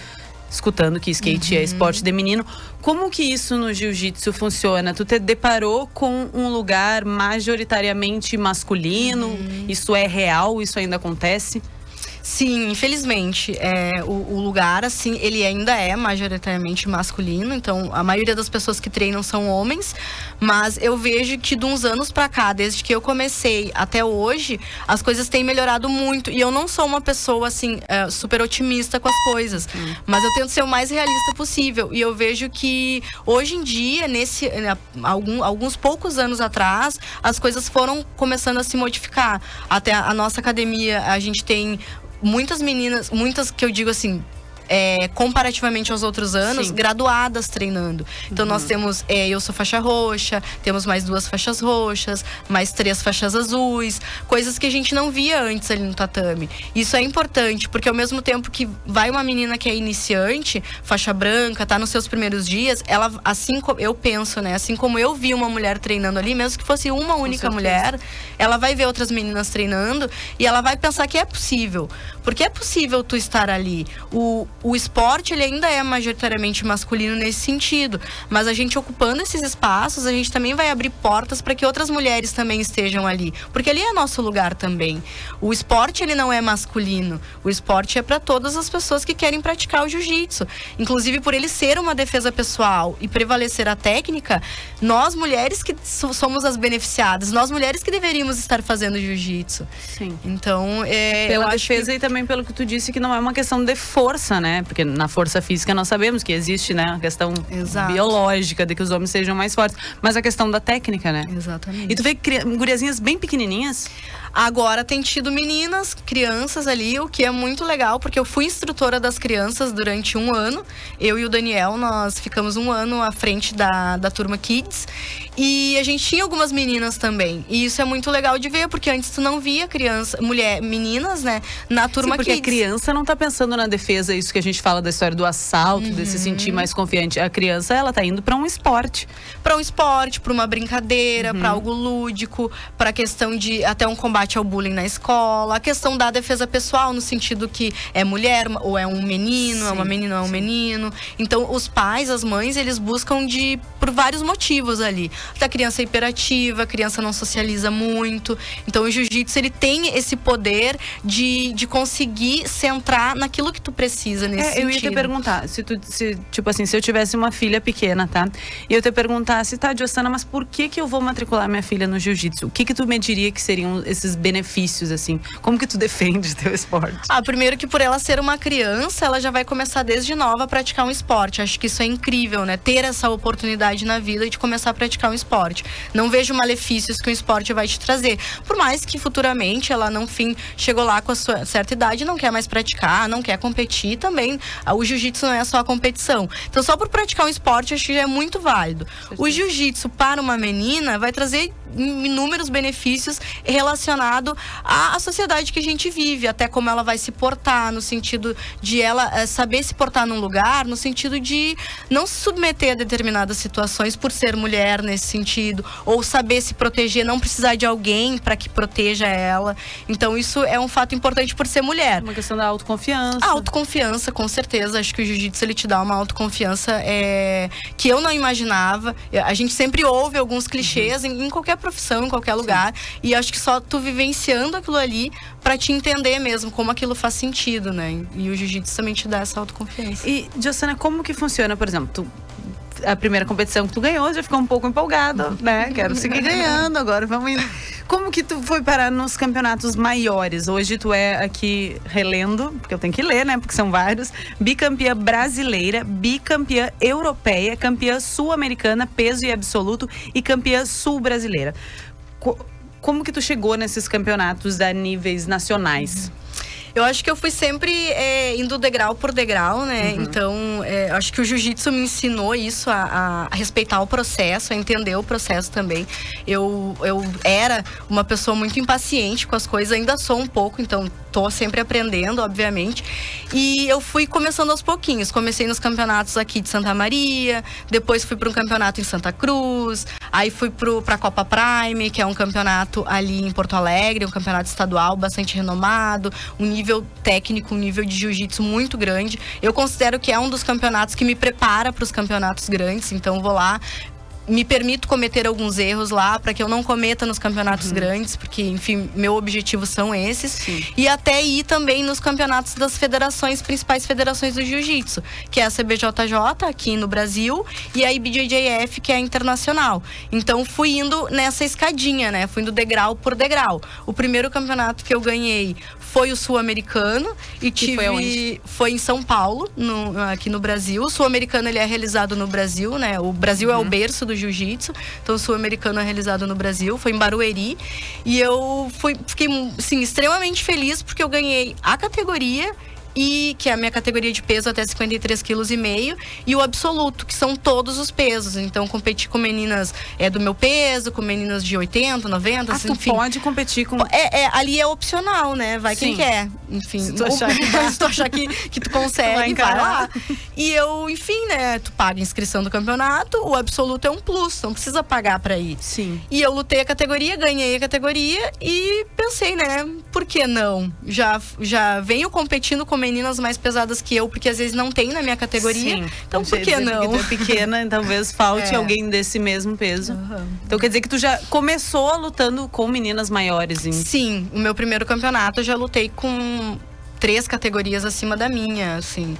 escutando que skate é esporte de menino. Como que isso no jiu-jitsu funciona? Tu te deparou com um lugar majoritariamente masculino? Isso é real? Isso ainda acontece? Sim, infelizmente, o lugar, assim, ele ainda é majoritariamente masculino, então a maioria das pessoas que treinam são homens, mas eu vejo que de uns anos pra cá, desde que eu comecei até hoje, as coisas têm melhorado muito, e eu não sou uma pessoa, assim, super otimista com as coisas, mas eu tento ser o mais realista possível, e eu vejo que hoje em dia, alguns poucos anos atrás, as coisas foram começando a se modificar. Até a nossa academia, a gente tem muitas meninas, muitas que eu digo assim, comparativamente aos outros anos, graduadas treinando. Então nós temos, eu sou faixa roxa, temos mais 2 faixas roxas, mais 3 faixas azuis, coisas que a gente não via antes ali no tatame. Isso é importante, porque ao mesmo tempo que vai uma menina que é iniciante, faixa branca, tá nos seus primeiros dias, ela, assim como eu penso, né, assim como eu vi uma mulher treinando ali, mesmo que fosse uma única mulher, ela vai ver outras meninas treinando e ela vai pensar que é possível. Porque é possível tu estar ali. O esporte, ele ainda é majoritariamente masculino nesse sentido, mas a gente ocupando esses espaços, a gente também vai abrir portas para que outras mulheres também estejam ali, porque ali é nosso lugar também. O esporte, ele não é masculino, o esporte é para todas as pessoas que querem praticar o jiu-jitsu. Inclusive, por ele ser uma defesa pessoal e prevalecer a técnica, nós mulheres que somos as beneficiadas, nós mulheres que deveríamos estar fazendo jiu-jitsu. Sim. Então, pela defesa e também pelo que tu disse, que não é uma questão de força, né? Porque na força física nós sabemos que existe, né, a questão biológica de que os homens sejam mais fortes, mas a questão da técnica, né? Exatamente. E tu vê guriazinhas bem pequenininhas? Agora tem tido meninas, crianças ali, o que é muito legal, porque eu fui instrutora das crianças durante 1 ano. Eu e o Daniel, nós ficamos 1 ano à frente da turma Kids. E a gente tinha algumas meninas também. E isso é muito legal de ver, porque antes tu não via meninas, né, na turma porque Kids. Porque a criança não tá pensando na defesa, isso que a gente fala da história do assalto, de se sentir mais confiante. A criança, ela tá indo para um esporte. Para um esporte, para uma brincadeira, para algo lúdico, para a questão de até um combate ao bullying na escola, a questão da defesa pessoal, no sentido que é mulher ou é um menino, é uma menina ou é um menino. Então, os pais, as mães, eles buscam por vários motivos ali. A criança é hiperativa, a criança não socializa muito. Então, o jiu-jitsu, ele tem esse poder de conseguir centrar naquilo que tu precisa nesse sentido. Eu ia te perguntar, se eu tivesse uma filha pequena, tá? E eu te perguntasse, tá, Jossana, mas por que eu vou matricular minha filha no jiu-jitsu? O que tu me diria que seriam esses benefícios, assim? Como que tu defende teu esporte? Primeiro que por ela ser uma criança, ela já vai começar desde nova a praticar um esporte. Acho que isso é incrível, né? Ter essa oportunidade na vida de começar a praticar um esporte. Não vejo malefícios que o esporte vai te trazer. Por mais que futuramente ela, no fim, chegou lá com a sua certa idade, não quer mais praticar, não quer competir também. O jiu-jitsu não é só a competição. Então, só por praticar um esporte, acho que já é muito válido. O jiu-jitsu para uma menina vai trazer inúmeros benefícios relacionados à sociedade que a gente vive, até como ela vai se portar, no sentido de ela saber se portar num lugar, no sentido de não se submeter a determinadas situações por ser mulher nesse sentido, ou saber se proteger, não precisar de alguém para que proteja ela. Então isso é um fato importante por ser mulher. Uma questão da autoconfiança. A autoconfiança, com certeza. Acho que o jiu-jitsu, ele te dá uma autoconfiança que eu não imaginava. A gente sempre ouve alguns clichês em qualquer profissão, em qualquer lugar. E acho que só tu vivenciando aquilo ali pra te entender mesmo como aquilo faz sentido, né? E o jiu-jitsu também te dá essa autoconfiança. E, Jossana, como que funciona, por exemplo, a primeira competição que tu ganhou, já ficou um pouco empolgada, né? Quero seguir ganhando, agora vamos indo. Como que tu foi parar nos campeonatos maiores? Hoje tu é aqui relendo, porque eu tenho que ler, né? Porque são vários. Bicampeã brasileira, bicampeã europeia, campeã sul-americana, peso e absoluto e campeã sul-brasileira. Como que tu chegou nesses campeonatos a níveis nacionais? Eu acho que eu fui sempre indo degrau por degrau, né? Então, acho que o jiu-jitsu me ensinou isso, a respeitar o processo, a entender o processo também. Eu era uma pessoa muito impaciente com as coisas, ainda sou um pouco, então tô sempre aprendendo, obviamente. E eu fui começando aos pouquinhos. Comecei nos campeonatos aqui de Santa Maria, depois fui para um campeonato em Santa Cruz, aí fui para a Copa Prime, que é um campeonato ali em Porto Alegre, um campeonato estadual bastante renomado, um nível técnico, um nível de jiu-jitsu muito grande. Eu considero que é um dos campeonatos que me prepara para os campeonatos grandes, então vou lá, me permito cometer alguns erros lá para que eu não cometa nos campeonatos grandes, porque, enfim, meu objetivo são esses. Sim. E até ir também nos campeonatos das principais federações do jiu-jitsu, que é a CBJJ aqui no Brasil e a IBJJF, que é a internacional. Então fui indo nessa escadinha, né? Fui indo degrau por degrau. O primeiro campeonato que eu ganhei foi o sul-americano e foi em São Paulo, aqui no Brasil. O sul-americano, ele é realizado no Brasil, né? O Brasil é o berço do jiu-jitsu, então o sul-americano é realizado no Brasil, foi em Barueri, e eu fiquei, assim, extremamente feliz porque eu ganhei a categoria e que é a minha categoria de peso até 53,5 kg, e o absoluto, que são todos os pesos. Então, competi com meninas do meu peso, com meninas de 80, 90, Ah, enfim. tu pode competir com... Ali é opcional, né? Vai quem quer. Enfim, se tu achar que tu consegue, vai lá. E eu, enfim, né? Tu paga a inscrição do campeonato, o absoluto é um plus, não precisa pagar pra ir. Sim. E eu lutei a categoria, ganhei a categoria e pensei, né? Por que não? Já venho competindo com meninas mais pesadas que eu, porque às vezes não tem na minha categoria. Sim. Então, por que não? Porque tu é pequena, talvez falte alguém desse mesmo peso. Então, quer dizer que tu já começou lutando com meninas maiores, hein? Sim, o meu primeiro campeonato eu já lutei com 3 categorias acima da minha, assim.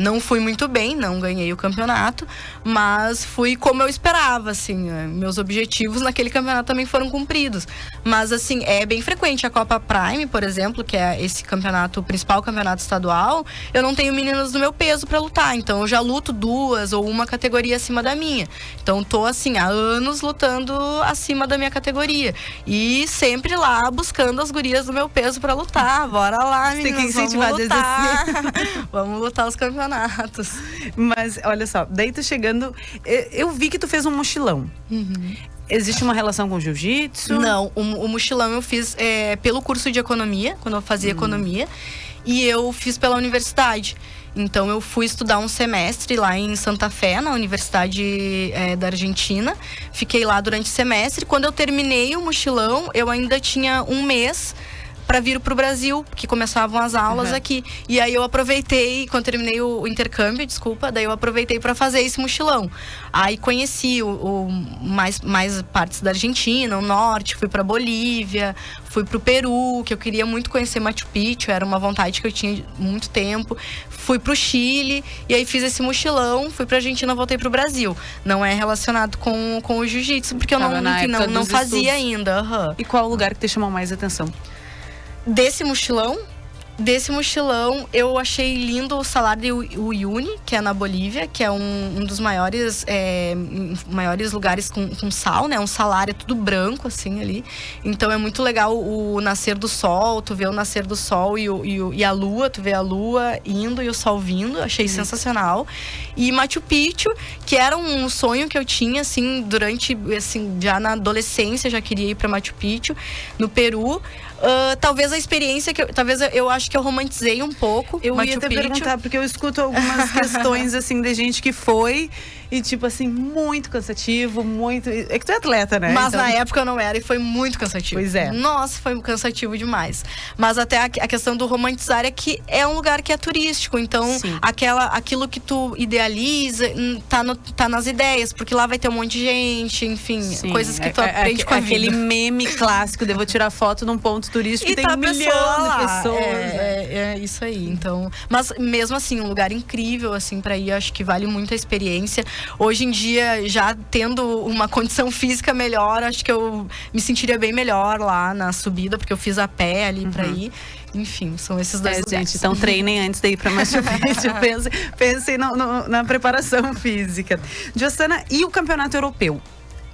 Não fui muito bem, não ganhei o campeonato, mas fui como eu esperava, assim. Meus objetivos naquele campeonato também foram cumpridos. Mas, assim, é bem frequente. A Copa Prime, por exemplo, que é esse campeonato, o principal campeonato estadual, eu não tenho meninas do meu peso pra lutar. Então, eu já luto 2 ou 1 categoria acima da minha. Então, tô, assim, há anos lutando acima da minha categoria. E sempre lá, buscando as gurias do meu peso pra lutar. Bora lá, meninas. Vamos lutar. Vamos lutar os campeonatos. Mas, olha só, daí tu chegando... Eu vi que tu fez um mochilão. Existe uma relação com jiu-jitsu? Não, o mochilão eu fiz pelo curso de economia, quando eu fazia economia. E eu fiz pela universidade. Então, eu fui estudar um semestre lá em Santa Fé, na Universidade da Argentina. Fiquei lá durante o semestre. Quando eu terminei o mochilão, eu ainda tinha um mês para vir pro Brasil, que começavam as aulas aqui. E aí eu aproveitei, quando terminei o intercâmbio, daí eu aproveitei para fazer esse mochilão. Aí conheci mais partes da Argentina, o norte, fui para Bolívia, fui pro Peru, que eu queria muito conhecer Machu Picchu, era uma vontade que eu tinha há muito tempo. Fui pro Chile, e aí fiz esse mochilão, fui pra Argentina, voltei pro Brasil. Não é relacionado com o jiu-jitsu, porque eu não fazia ainda. E qual o lugar que te chamou mais atenção? Desse mochilão, eu achei lindo o salário de Uyuni, que é na Bolívia, que é um dos maiores lugares com sal, né? Um salário tudo branco, assim, ali. Então é muito legal o nascer do sol, tu vê o nascer do sol e a lua, tu vê a lua indo e o sol vindo, achei sensacional. E Machu Picchu, que era um sonho que eu tinha, assim, já na adolescência, já queria ir pra Machu Picchu, no Peru. Talvez a experiência eu acho que eu romantizei um pouco. Eu ia te perguntar, porque eu escuto algumas questões assim de gente que foi e tipo assim, muito cansativo, muito... É que tu é atleta, né? Mas então... na época eu não era e foi muito cansativo. Pois é. Nossa, foi cansativo demais. Mas até a questão do romantizar é que é um lugar que é turístico, então aquilo que tu idealiza tá nas ideias, porque lá vai ter um monte de gente, enfim, coisas que tu aprende com a vida. Aquele meme clássico de eu vou tirar foto num ponto turístico e tem 1 milhão de pessoas. É isso aí, então... Mas mesmo assim, um lugar incrível, assim, pra ir, acho que vale muito a experiência. Hoje em dia, já tendo uma condição física melhor, acho que eu me sentiria bem melhor lá na subida, porque eu fiz a pé ali pra ir. Enfim, são esses dois lugares. Gente, então treinem antes de ir pra Machu Picchu. Pensem na preparação física. Jossana, e o campeonato europeu?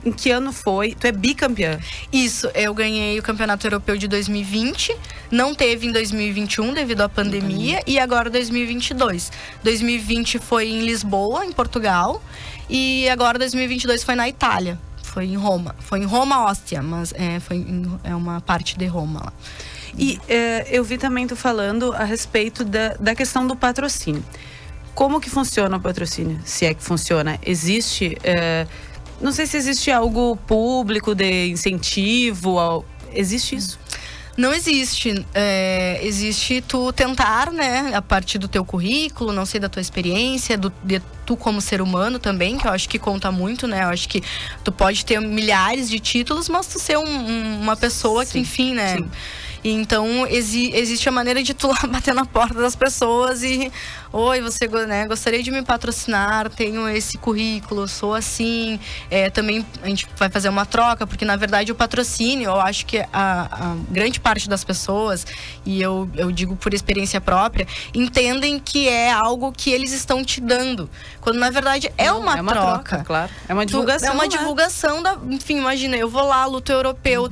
Em que ano foi? Tu é bicampeã? Isso, eu ganhei o Campeonato Europeu de 2020. Não teve em 2021 devido à pandemia. E agora 2022. 2020 foi em Lisboa, em Portugal. E agora 2022 foi na Itália. Foi em Roma. Foi em Roma, Ostia, mas é uma parte de Roma lá. E eu vi também tu falando a respeito da questão do patrocínio. Como que funciona o patrocínio? Se é que funciona? Existe... Não sei se existe algo público de incentivo. Existe isso? Não existe. Existe tu tentar, né, a partir do teu currículo, não sei, da tua experiência, de tu como ser humano também, que eu acho que conta muito, né? Eu acho que tu pode ter milhares de títulos, mas tu ser uma pessoa que, enfim, né? Sim. Então, existe a maneira de tu lá bater na porta das pessoas e... Oi, você, né, gostaria de me patrocinar, tenho esse currículo, sou assim. Também a gente vai fazer uma troca, porque na verdade o patrocínio, eu acho que a grande parte das pessoas, e eu digo por experiência própria, entendem que é algo que eles estão te dando. Quando na verdade é uma troca. Claro. É uma divulgação. É uma divulgação enfim, imagina, eu vou lá, luto europeu,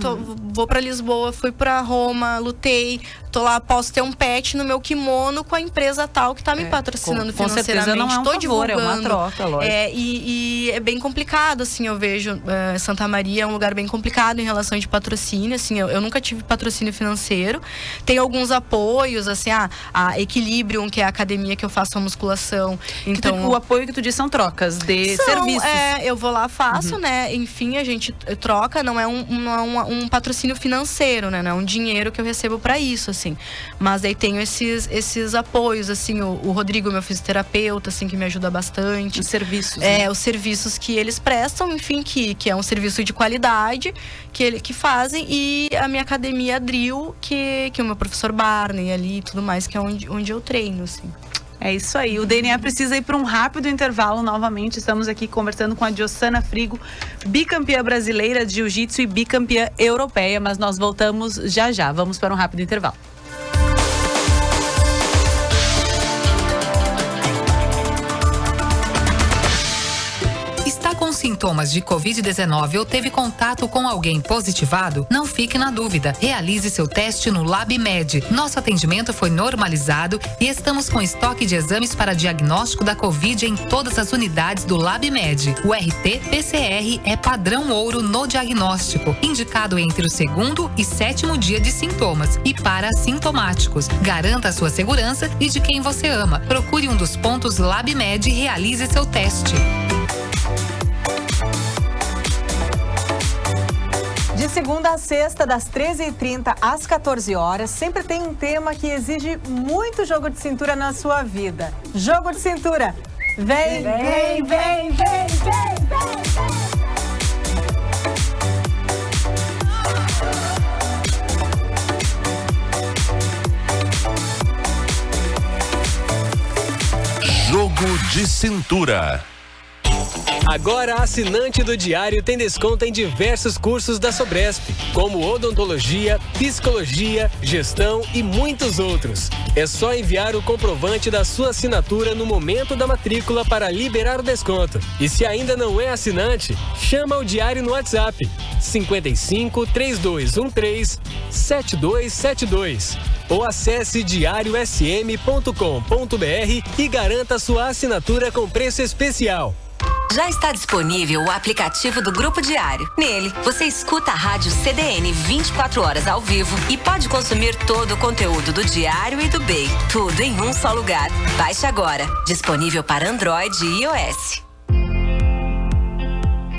vou pra Lisboa, fui pra Roma, lutei. tô lá, posso ter um pet no meu kimono com a empresa tal que tá me patrocinando financeiramente. certeza não é um tô favor, divulgando. é uma troca, lógico. E é bem complicado, assim, eu vejo Santa Maria é um lugar bem complicado em relação de patrocínio, assim, eu nunca tive patrocínio financeiro. Tem alguns apoios, assim, a Equilibrium, que é a academia que eu faço a musculação. Então, o apoio que tu diz são trocas de serviços. Eu vou lá, faço, né? Enfim, a gente troca, não é um patrocínio financeiro, né? Não é um dinheiro que eu recebo pra isso, assim. Mas aí tenho esses apoios, assim, o Rodrigo, meu fisioterapeuta, assim, que me ajuda bastante. Os serviços. Né? Os serviços que eles prestam, enfim, que é um serviço de qualidade que fazem, e a minha academia Drill, que o meu professor Barney ali e tudo mais, que é onde eu treino, assim. É isso aí. O DNA precisa ir para um rápido intervalo novamente. Estamos aqui conversando com a Diossana Frigo, bicampeã brasileira de jiu-jitsu e bicampeã europeia, mas nós voltamos já. Vamos para um rápido intervalo. Com sintomas de Covid-19 ou teve contato com alguém positivado? Não fique na dúvida. Realize seu teste no LabMed. Nosso atendimento foi normalizado e estamos com estoque de exames para diagnóstico da Covid em todas as unidades do LabMed. O RT-PCR é padrão ouro no diagnóstico, indicado entre o 2º e 7º dia de sintomas e para assintomáticos. Garanta a sua segurança e de quem você ama. Procure um dos pontos LabMed e realize seu teste. De segunda a sexta, das 13h30 às 14 horas, sempre tem um tema que exige muito jogo de cintura na sua vida. Jogo de cintura. Vem. Jogo de cintura. Agora, assinante do Diário tem desconto em diversos cursos da Sobresp, como odontologia, psicologia, gestão e muitos outros. É só enviar o comprovante da sua assinatura no momento da matrícula para liberar o desconto. E se ainda não é assinante, chama o Diário no WhatsApp 55 3213 7272 ou acesse diariosm.com.br e garanta sua assinatura com preço especial. Já está disponível o aplicativo do Grupo Diário. Nele, você escuta a rádio CDN 24 horas ao vivo e pode consumir todo o conteúdo do Diário e do BEI. Tudo em um só lugar. Baixe agora. Disponível para Android e iOS.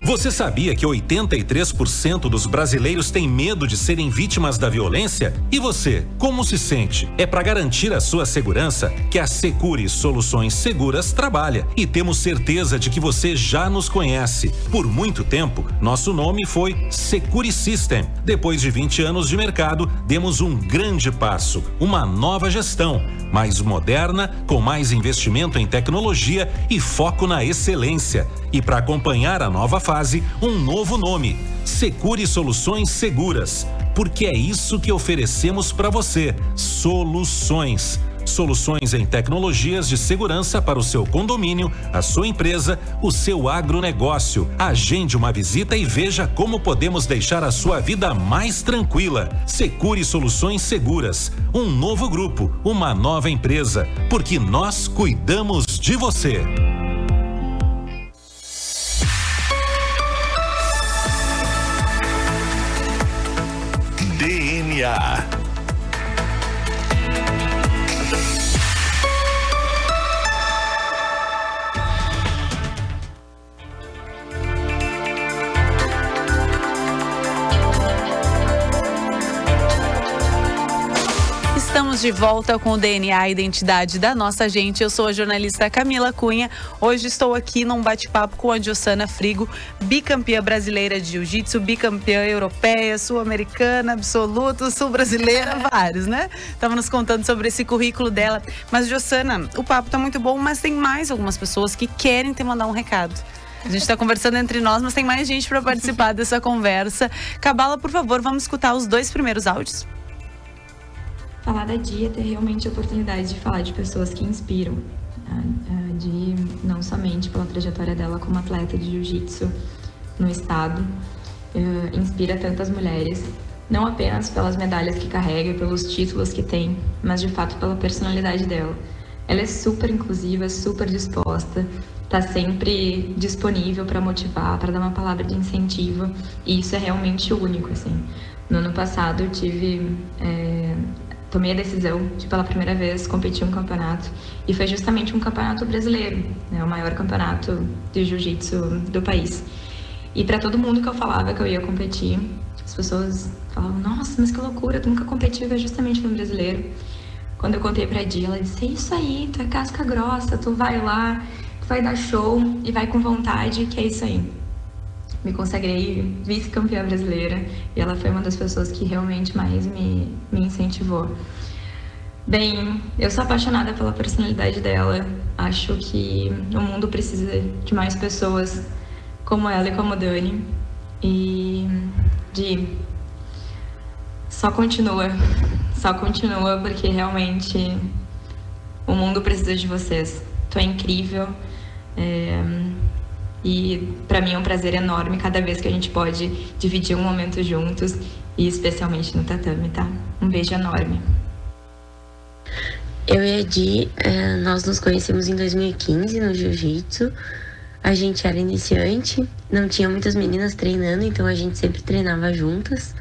Você sabia que 83% dos brasileiros têm medo de serem vítimas da violência? E você, como se sente? É para garantir a sua segurança que a Securi Soluções Seguras trabalha. E temos certeza de que você já nos conhece. Por muito tempo, nosso nome foi Securi System. Depois de 20 anos de mercado, demos um grande passo, uma nova gestão, mais moderna, com mais investimento em tecnologia e foco na excelência. E para acompanhar a nova fase, um novo nome: Securi Soluções Seguras. Porque é isso que oferecemos para você: soluções. Soluções em tecnologias de segurança para o seu condomínio, a sua empresa, o seu agronegócio. Agende uma visita e veja como podemos deixar a sua vida mais tranquila. Securi Soluções Seguras. Um novo grupo, uma nova empresa. Porque nós cuidamos de você. DNA. Estamos de volta com o DNA, a identidade da nossa gente. Eu sou a jornalista Camila Cunha. Hoje estou aqui num bate-papo com a Diossana Frigo, bicampeã brasileira de jiu-jitsu, bicampeã europeia, sul-americana, absoluto, sul-brasileira, vários, né? Estava nos contando sobre esse currículo dela. Mas, Diossana, o papo tá muito bom, mas tem mais algumas pessoas que querem te mandar um recado. A gente está conversando entre nós, mas tem mais gente para participar dessa conversa. Cabala, por favor, vamos escutar os 2 primeiros áudios. Falar da Dia, ter realmente a oportunidade de falar de pessoas que inspiram, de não somente pela trajetória dela como atleta de jiu-jitsu no estado, inspira tantas mulheres não apenas pelas medalhas que carrega e pelos títulos que tem, mas de fato pela personalidade dela. Ela é super inclusiva, super disposta, está sempre disponível para motivar, para dar uma palavra de incentivo, e isso é realmente único, assim. No ano passado eu tomei a decisão de pela primeira vez competir um campeonato, e foi justamente um campeonato brasileiro, né, o maior campeonato de jiu-jitsu do país. E para todo mundo que eu falava que eu ia competir, as pessoas falavam: nossa, mas que loucura, tu nunca competiu, é justamente no brasileiro. Quando eu contei pra Di, ela disse: é isso aí, tu é casca grossa, tu vai lá, tu vai dar show e vai com vontade, que é isso aí. Me consagrei vice-campeã brasileira e ela foi uma das pessoas que realmente mais me incentivou. Bem, eu sou apaixonada pela personalidade dela, acho que o mundo precisa de mais pessoas como ela e como a Dani. E Di, só continua, porque realmente o mundo precisa de vocês. Tu é incrível, e pra mim é um prazer enorme cada vez que a gente pode dividir um momento juntos, e especialmente no tatame, tá? Um beijo enorme. Eu e a Di, nós nos conhecemos em 2015 no jiu-jitsu. A gente era iniciante, não tinha muitas meninas treinando, então a gente sempre treinava juntas.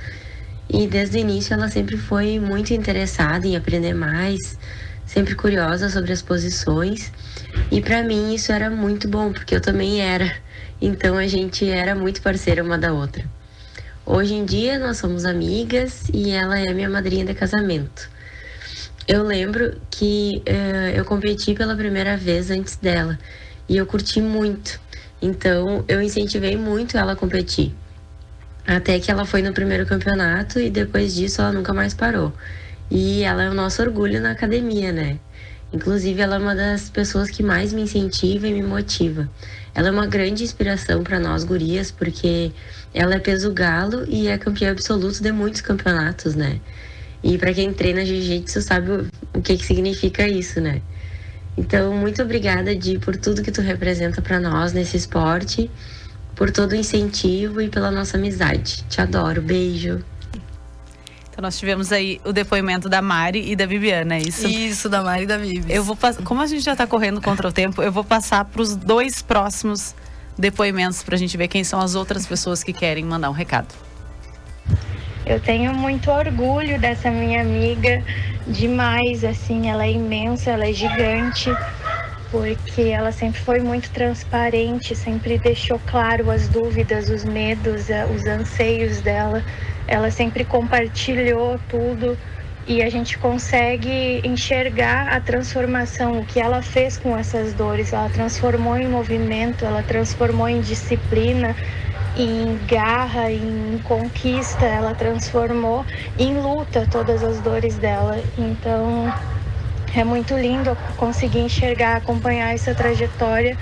E desde o início ela sempre foi muito interessada em aprender mais, sempre curiosa sobre as posições. E pra mim isso era muito bom, porque eu também era. Então a gente era muito parceira uma da outra. Hoje em dia nós somos amigas e ela é minha madrinha de casamento. Eu lembro que eu competi pela primeira vez antes dela. E eu curti muito, então eu incentivei muito ela a competir. Até que ela foi no primeiro campeonato e depois disso ela nunca mais parou. E ela é o nosso orgulho na academia, né? Inclusive ela é uma das pessoas que mais me incentiva e me motiva. Ela é uma grande inspiração para nós gurias, porque ela é peso galo e é campeã absoluta de muitos campeonatos, né? E para quem treina jiu-jitsu sabe o que significa isso, né? Então, muito obrigada, Di, por tudo que tu representa para nós nesse esporte, por todo o incentivo e pela nossa amizade. Te adoro, beijo. Então, nós tivemos aí o depoimento da Mari e da Bibiana, é isso? Isso, da Mari e da Bibi. Eu vou como a gente já tá correndo contra o tempo, eu vou passar para os 2 próximos depoimentos pra gente ver quem são as outras pessoas que querem mandar um recado. Eu tenho muito orgulho dessa minha amiga, demais, assim, ela é imensa, ela é gigante, porque ela sempre foi muito transparente, sempre deixou claro as dúvidas, os medos, os anseios dela, ela sempre compartilhou tudo e a gente consegue enxergar a transformação, o que ela fez com essas dores, ela transformou em movimento, ela transformou em disciplina, em garra, em conquista, ela transformou em luta todas as dores dela. Então é muito lindo conseguir enxergar, acompanhar essa trajetória,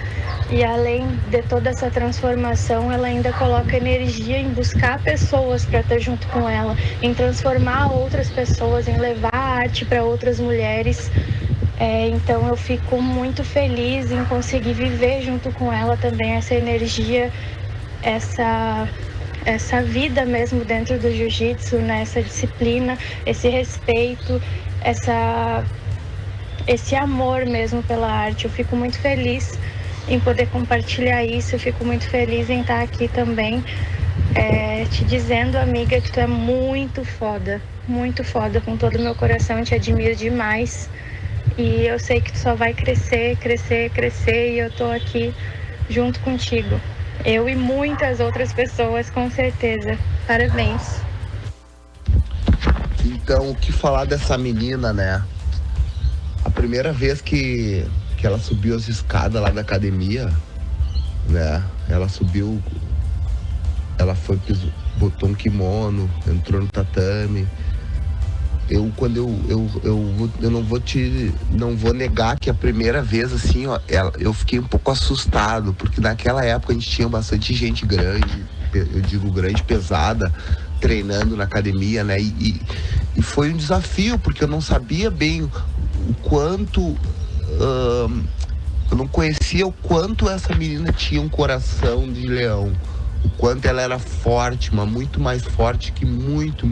e além de toda essa transformação, ela ainda coloca energia em buscar pessoas para estar junto com ela, em transformar outras pessoas, em levar a arte para outras mulheres. Então eu fico muito feliz em conseguir viver junto com ela também essa energia, essa vida mesmo dentro do jiu-jitsu, né? Essa disciplina, esse respeito, esse amor mesmo pela arte. Eu fico muito feliz em poder compartilhar isso, eu fico muito feliz em estar aqui também, te dizendo, amiga, que tu é muito foda, com todo o meu coração, eu te admiro demais, e eu sei que tu só vai crescer, e eu tô aqui junto contigo. Eu e muitas outras pessoas, com certeza. Parabéns. Então, o que falar dessa menina, né? A primeira vez que ela subiu as escadas lá da academia, né? Ela subiu, ela botou um kimono, entrou no tatame. Eu não vou negar que a primeira vez, assim, ó, eu fiquei um pouco assustado, porque naquela época a gente tinha bastante gente grande, eu digo grande, pesada, treinando na academia, né? E foi um desafio, porque eu não sabia bem o quanto, eu não conhecia o quanto essa menina tinha um coração de leão, o quanto ela era forte, mas muito mais forte que muito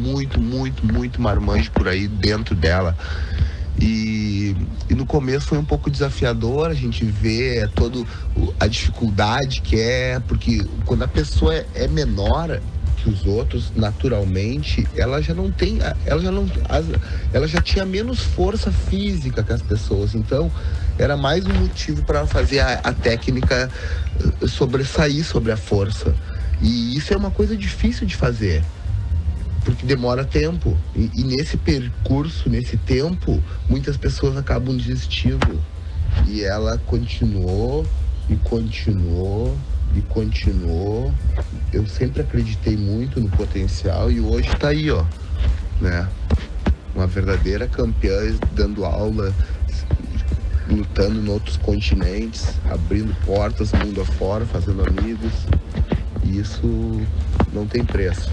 marmanjo por aí dentro dela. E no começo foi um pouco desafiador, a gente vê toda a dificuldade que é, porque quando a pessoa é menor que os outros, naturalmente, ela já tinha menos força física que as pessoas, então era mais um motivo para fazer a técnica sobressair sobre a força. E isso é uma coisa difícil de fazer, porque demora tempo. E nesse percurso, nesse tempo, muitas pessoas acabam desistindo. E ela continuou. Eu sempre acreditei muito no potencial e hoje tá aí, ó, né? Uma verdadeira campeã, dando aula, lutando em outros continentes, abrindo portas mundo afora, fazendo amigos. E isso não tem preço,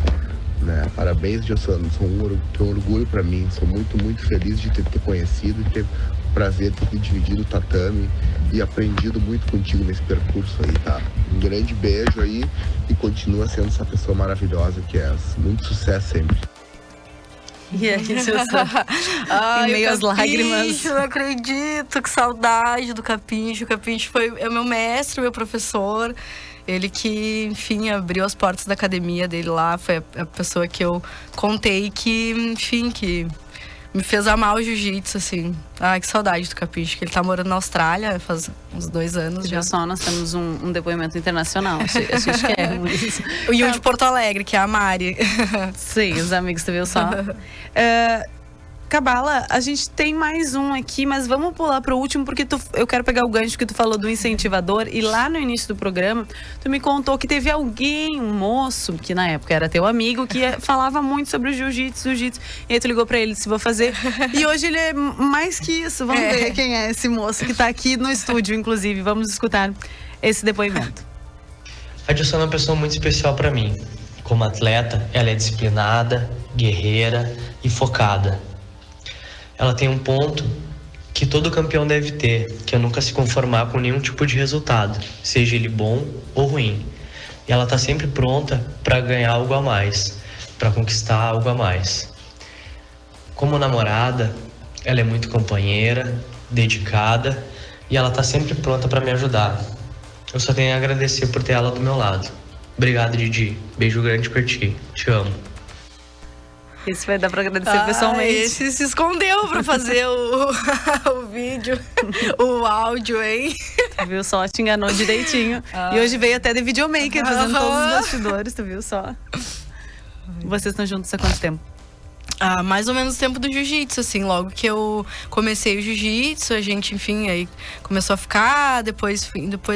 né? Parabéns, Jossana, tenho um orgulho para mim, sou muito feliz de ter conhecido e ter o prazer de ter dividido o tatame e aprendido muito contigo nesse percurso aí, tá? Um grande beijo aí e continua sendo essa pessoa maravilhosa que és. Muito sucesso sempre. E aí, Jossana? Em meio às lágrimas. Não acredito, que saudade do Capincho. O Capincho é meu mestre, meu professor. Ele que, enfim, abriu as portas da academia dele lá. Foi a pessoa que eu contei que, enfim, que me fez amar o jiu-jitsu, assim. Ai, que saudade do Capincho, que ele tá morando na Austrália faz uns 2 anos já. Só nós temos um depoimento internacional, a gente quer isso. E um de Porto Alegre, que é a Mari. Sim, os amigos, tu viu só? Cabala, a gente tem mais um aqui, mas vamos pular pro último, porque eu quero pegar o gancho que tu falou do incentivador. E lá no início do programa, tu me contou que teve alguém, um moço, que na época era teu amigo, que falava muito sobre o jiu-jitsu. E aí tu ligou pra ele, disse, vou fazer. E hoje ele é mais que isso. Vamos ver quem é esse moço que tá aqui no estúdio, inclusive. Vamos escutar esse depoimento. A Jossana é uma pessoa muito especial pra mim. Como atleta, ela é disciplinada, guerreira e focada. Ela tem um ponto que todo campeão deve ter, que é nunca se conformar com nenhum tipo de resultado, seja ele bom ou ruim. E ela está sempre pronta para ganhar algo a mais, para conquistar algo a mais. Como namorada, ela é muito companheira, dedicada e ela está sempre pronta para me ajudar. Eu só tenho a agradecer por ter ela do meu lado. Obrigado, Didi. Beijo grande por ti. Te amo. Esse vai dar pra agradecer pessoalmente. Esse se escondeu pra fazer o vídeo, o áudio, hein? Tu viu só? Te enganou direitinho. E hoje veio até de videomaker, fazendo todos os bastidores, tu viu só? Vocês estão juntos há quanto tempo? Mais ou menos o tempo do jiu-jitsu, assim. Logo que eu comecei o jiu-jitsu, a gente, enfim, aí começou a ficar. Depois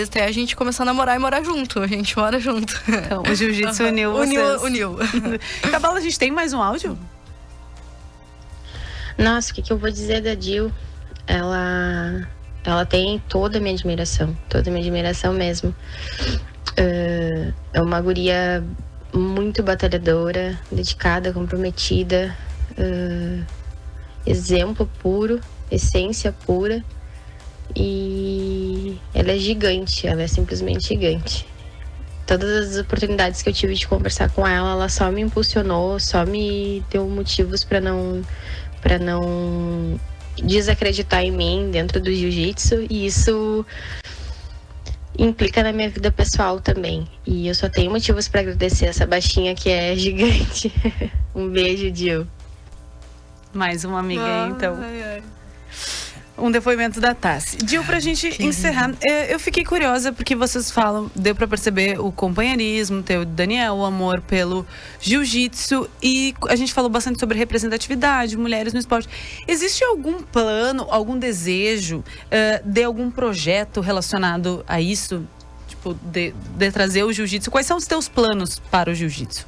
até a gente começou a namorar e morar junto. A gente mora junto. Então, o jiu-jitsu uniu vocês. Uniu. Cabala, a gente tem mais um áudio? Nossa, o que eu vou dizer da Jill? Ela tem toda a minha admiração mesmo. É uma guria muito batalhadora, dedicada, comprometida, exemplo puro, essência pura, e ela é gigante, ela é simplesmente gigante. Todas as oportunidades que eu tive de conversar com ela, ela só me impulsionou, só me deu motivos para não desacreditar em mim dentro do jiu-jitsu, e isso implica na minha vida pessoal também. E eu só tenho motivos para agradecer essa baixinha que é gigante. Um beijo, Jill. Mais uma amiga aí, então. Um depoimento da Tassi. Jill, pra gente encerrar, eu fiquei curiosa porque vocês falam, deu pra perceber o companheirismo, teu Daniel, o amor pelo jiu-jitsu, e a gente falou bastante sobre representatividade, mulheres no esporte. Existe algum plano, algum desejo de algum projeto relacionado a isso? Tipo, de trazer o jiu-jitsu? Quais são os teus planos para o jiu-jitsu?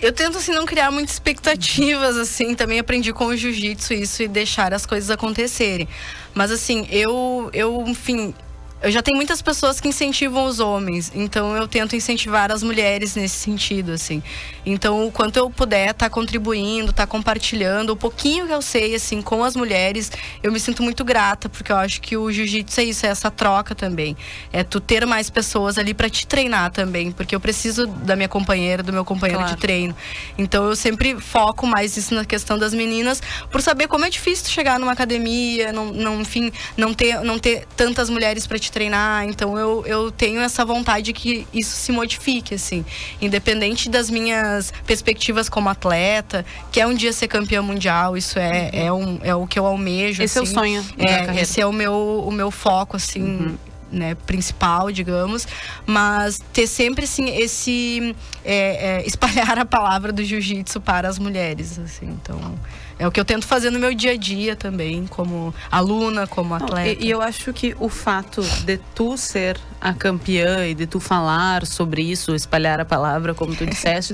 Eu tento, assim, não criar muitas expectativas, assim. Também aprendi com o jiu-jitsu isso e deixar as coisas acontecerem. Mas, assim, enfim, eu já tenho muitas pessoas que incentivam os homens, então eu tento incentivar as mulheres nesse sentido, assim. Então, o quanto eu puder estar contribuindo, estar compartilhando, o pouquinho que eu sei, assim, com as mulheres, eu me sinto muito grata, porque eu acho que o jiu-jitsu é isso, é essa troca também. É tu ter mais pessoas ali para te treinar também, porque eu preciso da minha companheira, do meu companheiro de treino. Então, eu sempre foco mais isso na questão das meninas, por saber como é difícil chegar numa academia, enfim, não ter tantas mulheres para te treinar. Então eu tenho essa vontade que isso se modifique, assim, independente das minhas perspectivas como atleta, que é um dia ser campeã mundial. Isso é o que eu almejo. Esse assim. É o sonho da carreira. Esse é o meu foco, assim, né, principal, digamos, mas ter sempre, assim, esse espalhar a palavra do jiu-jitsu para as mulheres, assim. Então é o que eu tento fazer no meu dia a dia também, como aluna, como atleta. E eu acho que o fato de tu ser a campeã e de tu falar sobre isso, espalhar a palavra, como tu disseste,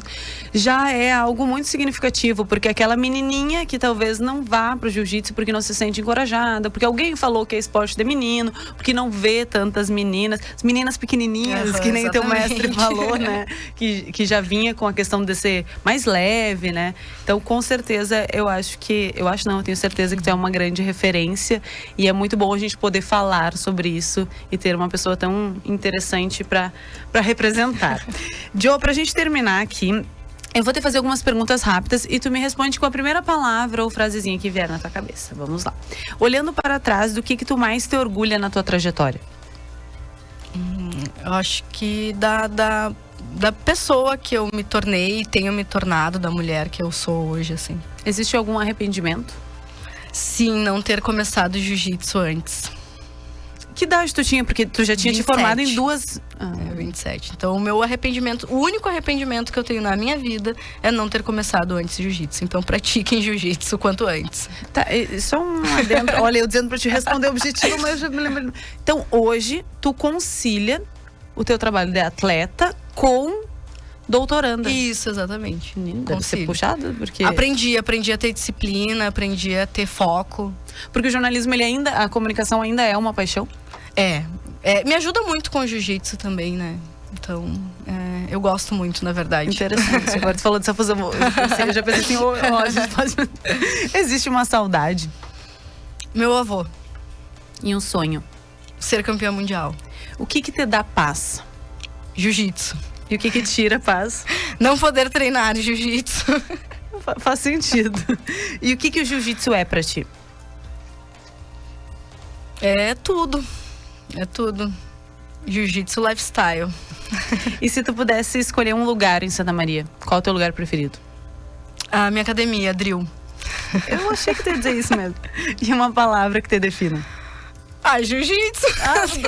já é algo muito significativo, porque aquela menininha que talvez não vá pro jiu-jitsu porque não se sente encorajada, porque alguém falou que é esporte de menino, porque não vê tantas meninas, as meninas pequenininhas, que nem teu mestre falou, né? Que já vinha com a questão de ser mais leve, né? Então, com certeza, eu tenho certeza que tu é uma grande referência, e é muito bom a gente poder falar sobre isso e ter uma pessoa tão interessante para representar. Jo, pra gente terminar aqui, eu vou te fazer algumas perguntas rápidas e tu me responde com a primeira palavra ou frasezinha que vier na tua cabeça. Vamos lá. Olhando para trás, do que tu mais te orgulha na tua trajetória? Eu acho que da pessoa que eu me tornei e tenho me tornado, da mulher que eu sou hoje, assim. Existe algum arrependimento? Sim, não ter começado jiu-jitsu antes. Que idade tu tinha? Porque tu já tinha 27. Te formado em duas... 27. Então, o único arrependimento que eu tenho na minha vida é não ter começado antes jiu-jitsu. Então, pratiquem jiu-jitsu quanto antes. Tá, só um adendo. Olha, eu dizendo pra te responder o objetivo, mas eu já me lembro. Então, hoje, tu concilia o teu trabalho de atleta com doutoranda. Isso, exatamente. Deve ser puxado, porque... Aprendi a ter disciplina, aprendi a ter foco. Porque o jornalismo, a comunicação ainda é uma paixão? Me ajuda muito com o jiu-jitsu também, né? Então, eu gosto muito, na verdade. Interessante. Agora tu falou dessa fusão. Eu já pensei assim, a gente pode... Existe uma saudade. Meu avô. E um sonho? Ser campeã mundial. O que te dá paz? Jiu-jitsu. E o que tira paz? Não poder treinar jiu-jitsu. Faz sentido. E o que o jiu-jitsu é pra ti? É tudo. É tudo. Jiu-jitsu lifestyle. E se tu pudesse escolher um lugar em Santa Maria, qual é o teu lugar preferido? A minha academia, drill. Eu achei que tu ia dizer isso mesmo. E uma palavra que te defina? Jiu-jitsu.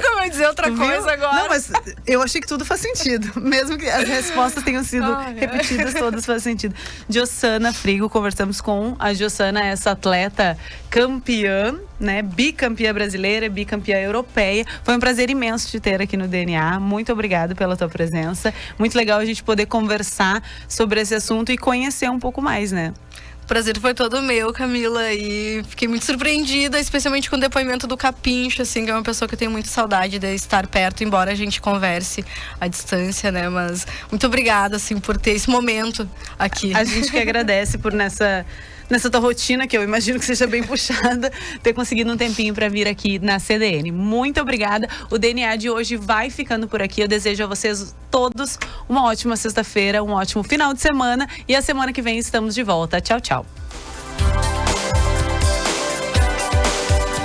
Não vai dizer outra coisa agora. Não, mas eu achei que tudo faz sentido. Mesmo que as respostas tenham sido repetidas, todas faz sentido. Jossana Frigo, conversamos com a Jossana, essa atleta campeã, né? Bicampeã brasileira, bicampeã europeia. Foi um prazer imenso te ter aqui no DNA. Muito obrigada pela tua presença. Muito legal a gente poder conversar sobre esse assunto e conhecer um pouco mais, né? O prazer foi todo meu, Camila, e fiquei muito surpreendida, especialmente com o depoimento do Capincho, assim, que é uma pessoa que eu tenho muita saudade de estar perto, embora a gente converse à distância, né, mas muito obrigada, assim, por ter esse momento aqui. A gente que agradece por nessa tua rotina, que eu imagino que seja bem puxada, ter conseguido um tempinho para vir aqui na CDN. Muito obrigada. O DNA de hoje vai ficando por aqui. Eu desejo a vocês todos uma ótima sexta-feira, um ótimo final de semana, e a semana que vem estamos de volta. Tchau, tchau.